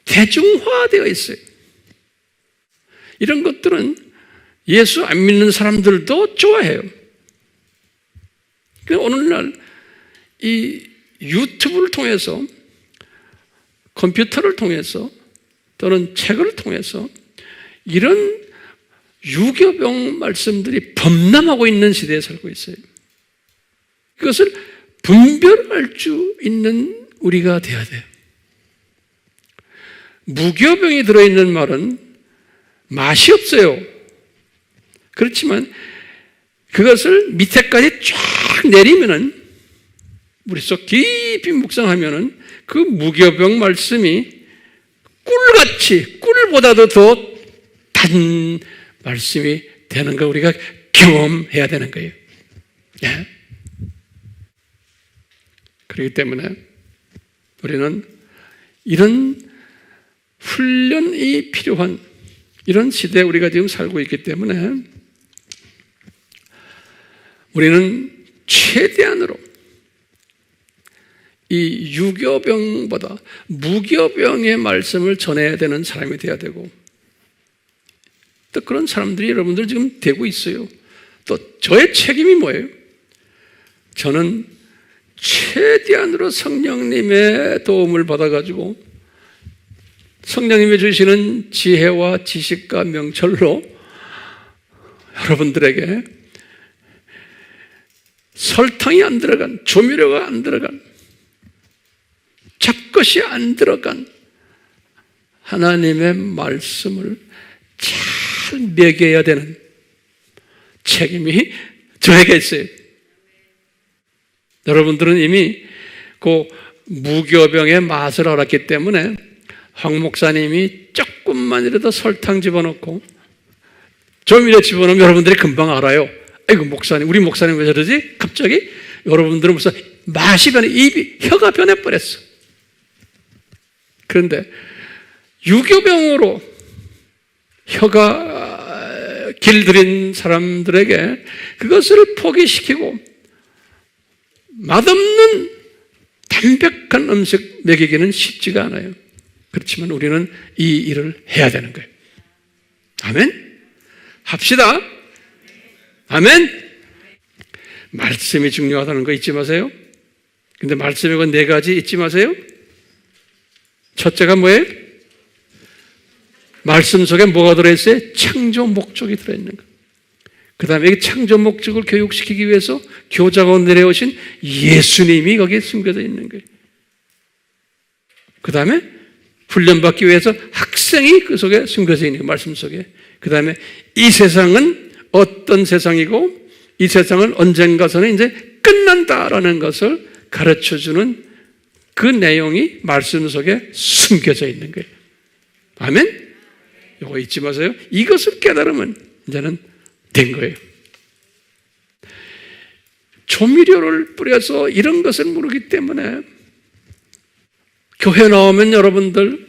대중화되어 있어요. 이런 것들은 예수 안 믿는 사람들도 좋아해요. 오늘날 이 유튜브를 통해서, 컴퓨터를 통해서, 또는 책을 통해서 이런 유교병 말씀들이 범람하고 있는 시대에 살고 있어요. 그것을 분별할 수 있는 우리가 되어야 돼요. 무교병이 들어있는 말은 맛이 없어요. 그렇지만 그것을 밑에까지 쫙 내리면은, 머릿속 깊이 묵상하면은 그 무교병 말씀이 꿀같이, 꿀보다도 더 단 말씀이 되는 거 우리가 경험해야 되는 거예요. 예? 그렇기 때문에 우리는 이런 훈련이 필요한 이런 시대에 우리가 지금 살고 있기 때문에 우리는 최대한으로 이 유교병보다 무교병의 말씀을 전해야 되는 사람이 되어야 되고, 또 그런 사람들이 여러분들 지금 되고 있어요. 또 저의 책임이 뭐예요? 저는 최대한으로 성령님의 도움을 받아가지고 성령님이 주시는 지혜와 지식과 명철로 여러분들에게 설탕이 안 들어간, 조미료가 안 들어간, 잡것이 안 들어간 하나님의 말씀을 잘 먹여야 되는 책임이 저에게 있어요. 여러분들은 이미 그 무교병의 맛을 알았기 때문에 황 목사님이 조금만이라도 설탕 집어넣고 조미료 집어넣으면 여러분들이 금방 알아요. 아이고 목사님, 우리 목사님 왜 저러지? 갑자기 여러분들은 무슨 맛이 변해, 혀가 변해버렸어. 그런데 유교병으로 혀가 길들인 사람들에게 그것을 포기시키고 맛없는 담백한 음식 먹이기는 쉽지가 않아요. 그렇지만 우리는 이 일을 해야 되는 거예요. 아멘? 합시다. 아멘? 말씀이 중요하다는 거 잊지 마세요. 근데 말씀이 그 네 가지 잊지 마세요. 첫째가 뭐예요? 말씀 속에 뭐가 들어있어요? 창조 목적이 들어있는 거. 그 다음에 이 창조 목적을 교육시키기 위해서 교자가 내려오신 예수님이 거기에 숨겨져 있는 거예요. 그 다음에 훈련받기 위해서 학생이 그 속에 숨겨져 있는 거예요. 말씀 속에. 그 다음에 이 세상은 어떤 세상이고 이 세상은 언젠가서는 이제 끝난다라는 것을 가르쳐주는 그 내용이 말씀 속에 숨겨져 있는 거예요. 아멘? 이거 잊지 마세요. 이것을 깨달으면 이제는 된 거예요. 조미료를 뿌려서 이런 것을 모르기 때문에 교회 나오면 여러분들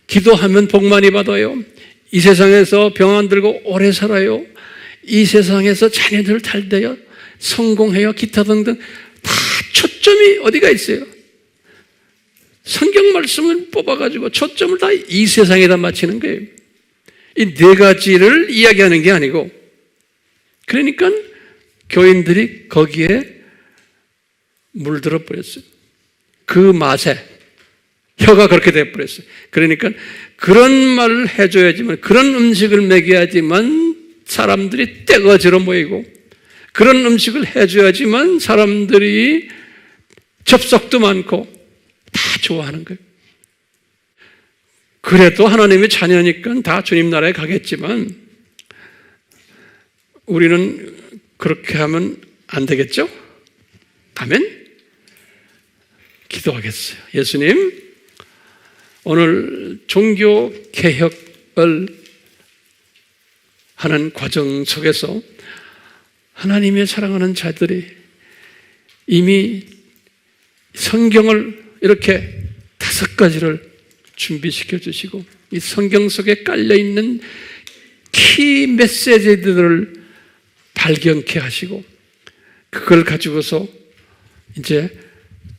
기도하면 복 많이 받아요. 이 세상에서 병 안 들고 오래 살아요. 이 세상에서 자녀들 잘 돼요. 성공해요. 기타 등등 다 초점이 어디가 있어요? 성경 말씀을 뽑아가지고 초점을 다 이 세상에다 맞추는 거예요. 이 네 가지를 이야기하는 게 아니고, 그러니까 교인들이 거기에 물들어 버렸어요. 그 맛에 혀가 그렇게 되어버렸어요. 그러니까 그런 말을 해줘야지만, 그런 음식을 먹여야지만 사람들이 떼거지로 모이고, 그런 음식을 해줘야지만 사람들이 접속도 많고 다 좋아하는 거예요. 그래도 하나님의 자녀니까 다 주님 나라에 가겠지만 우리는 그렇게 하면 안 되겠죠? 아멘? 기도하겠어요. 예수님, 오늘 종교 개혁을 하는 과정 속에서 하나님의 사랑하는 자들이 이미 성경을 이렇게 5가지를 준비시켜 주시고, 이 성경 속에 깔려있는 키 메시지들을 발견케 하시고, 그걸 가지고서 이제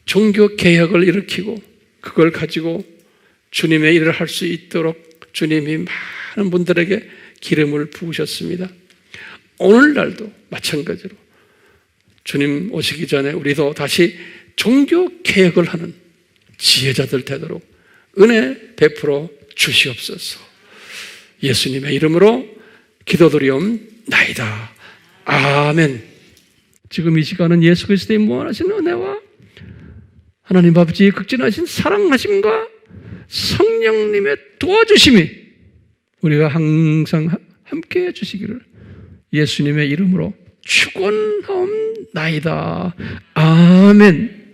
종교 개혁을 일으키고, 그걸 가지고 주님의 일을 할 수 있도록 주님이 많은 분들에게 기름을 부으셨습니다. 오늘날도 마찬가지로 주님 오시기 전에 우리도 다시 종교 개혁을 하는 지혜자들 되도록 은혜 베풀어 주시옵소서. 예수님의 이름으로 기도드리옵나이다. 아멘. 지금 이 시간은 예수 그리스도의 무한하신 은혜와 하나님 아버지의 극진하신 사랑하심과 성령님의 도와주심이 우리가 항상 함께 해주시기를 예수님의 이름으로 축원하옵나이다. 아멘.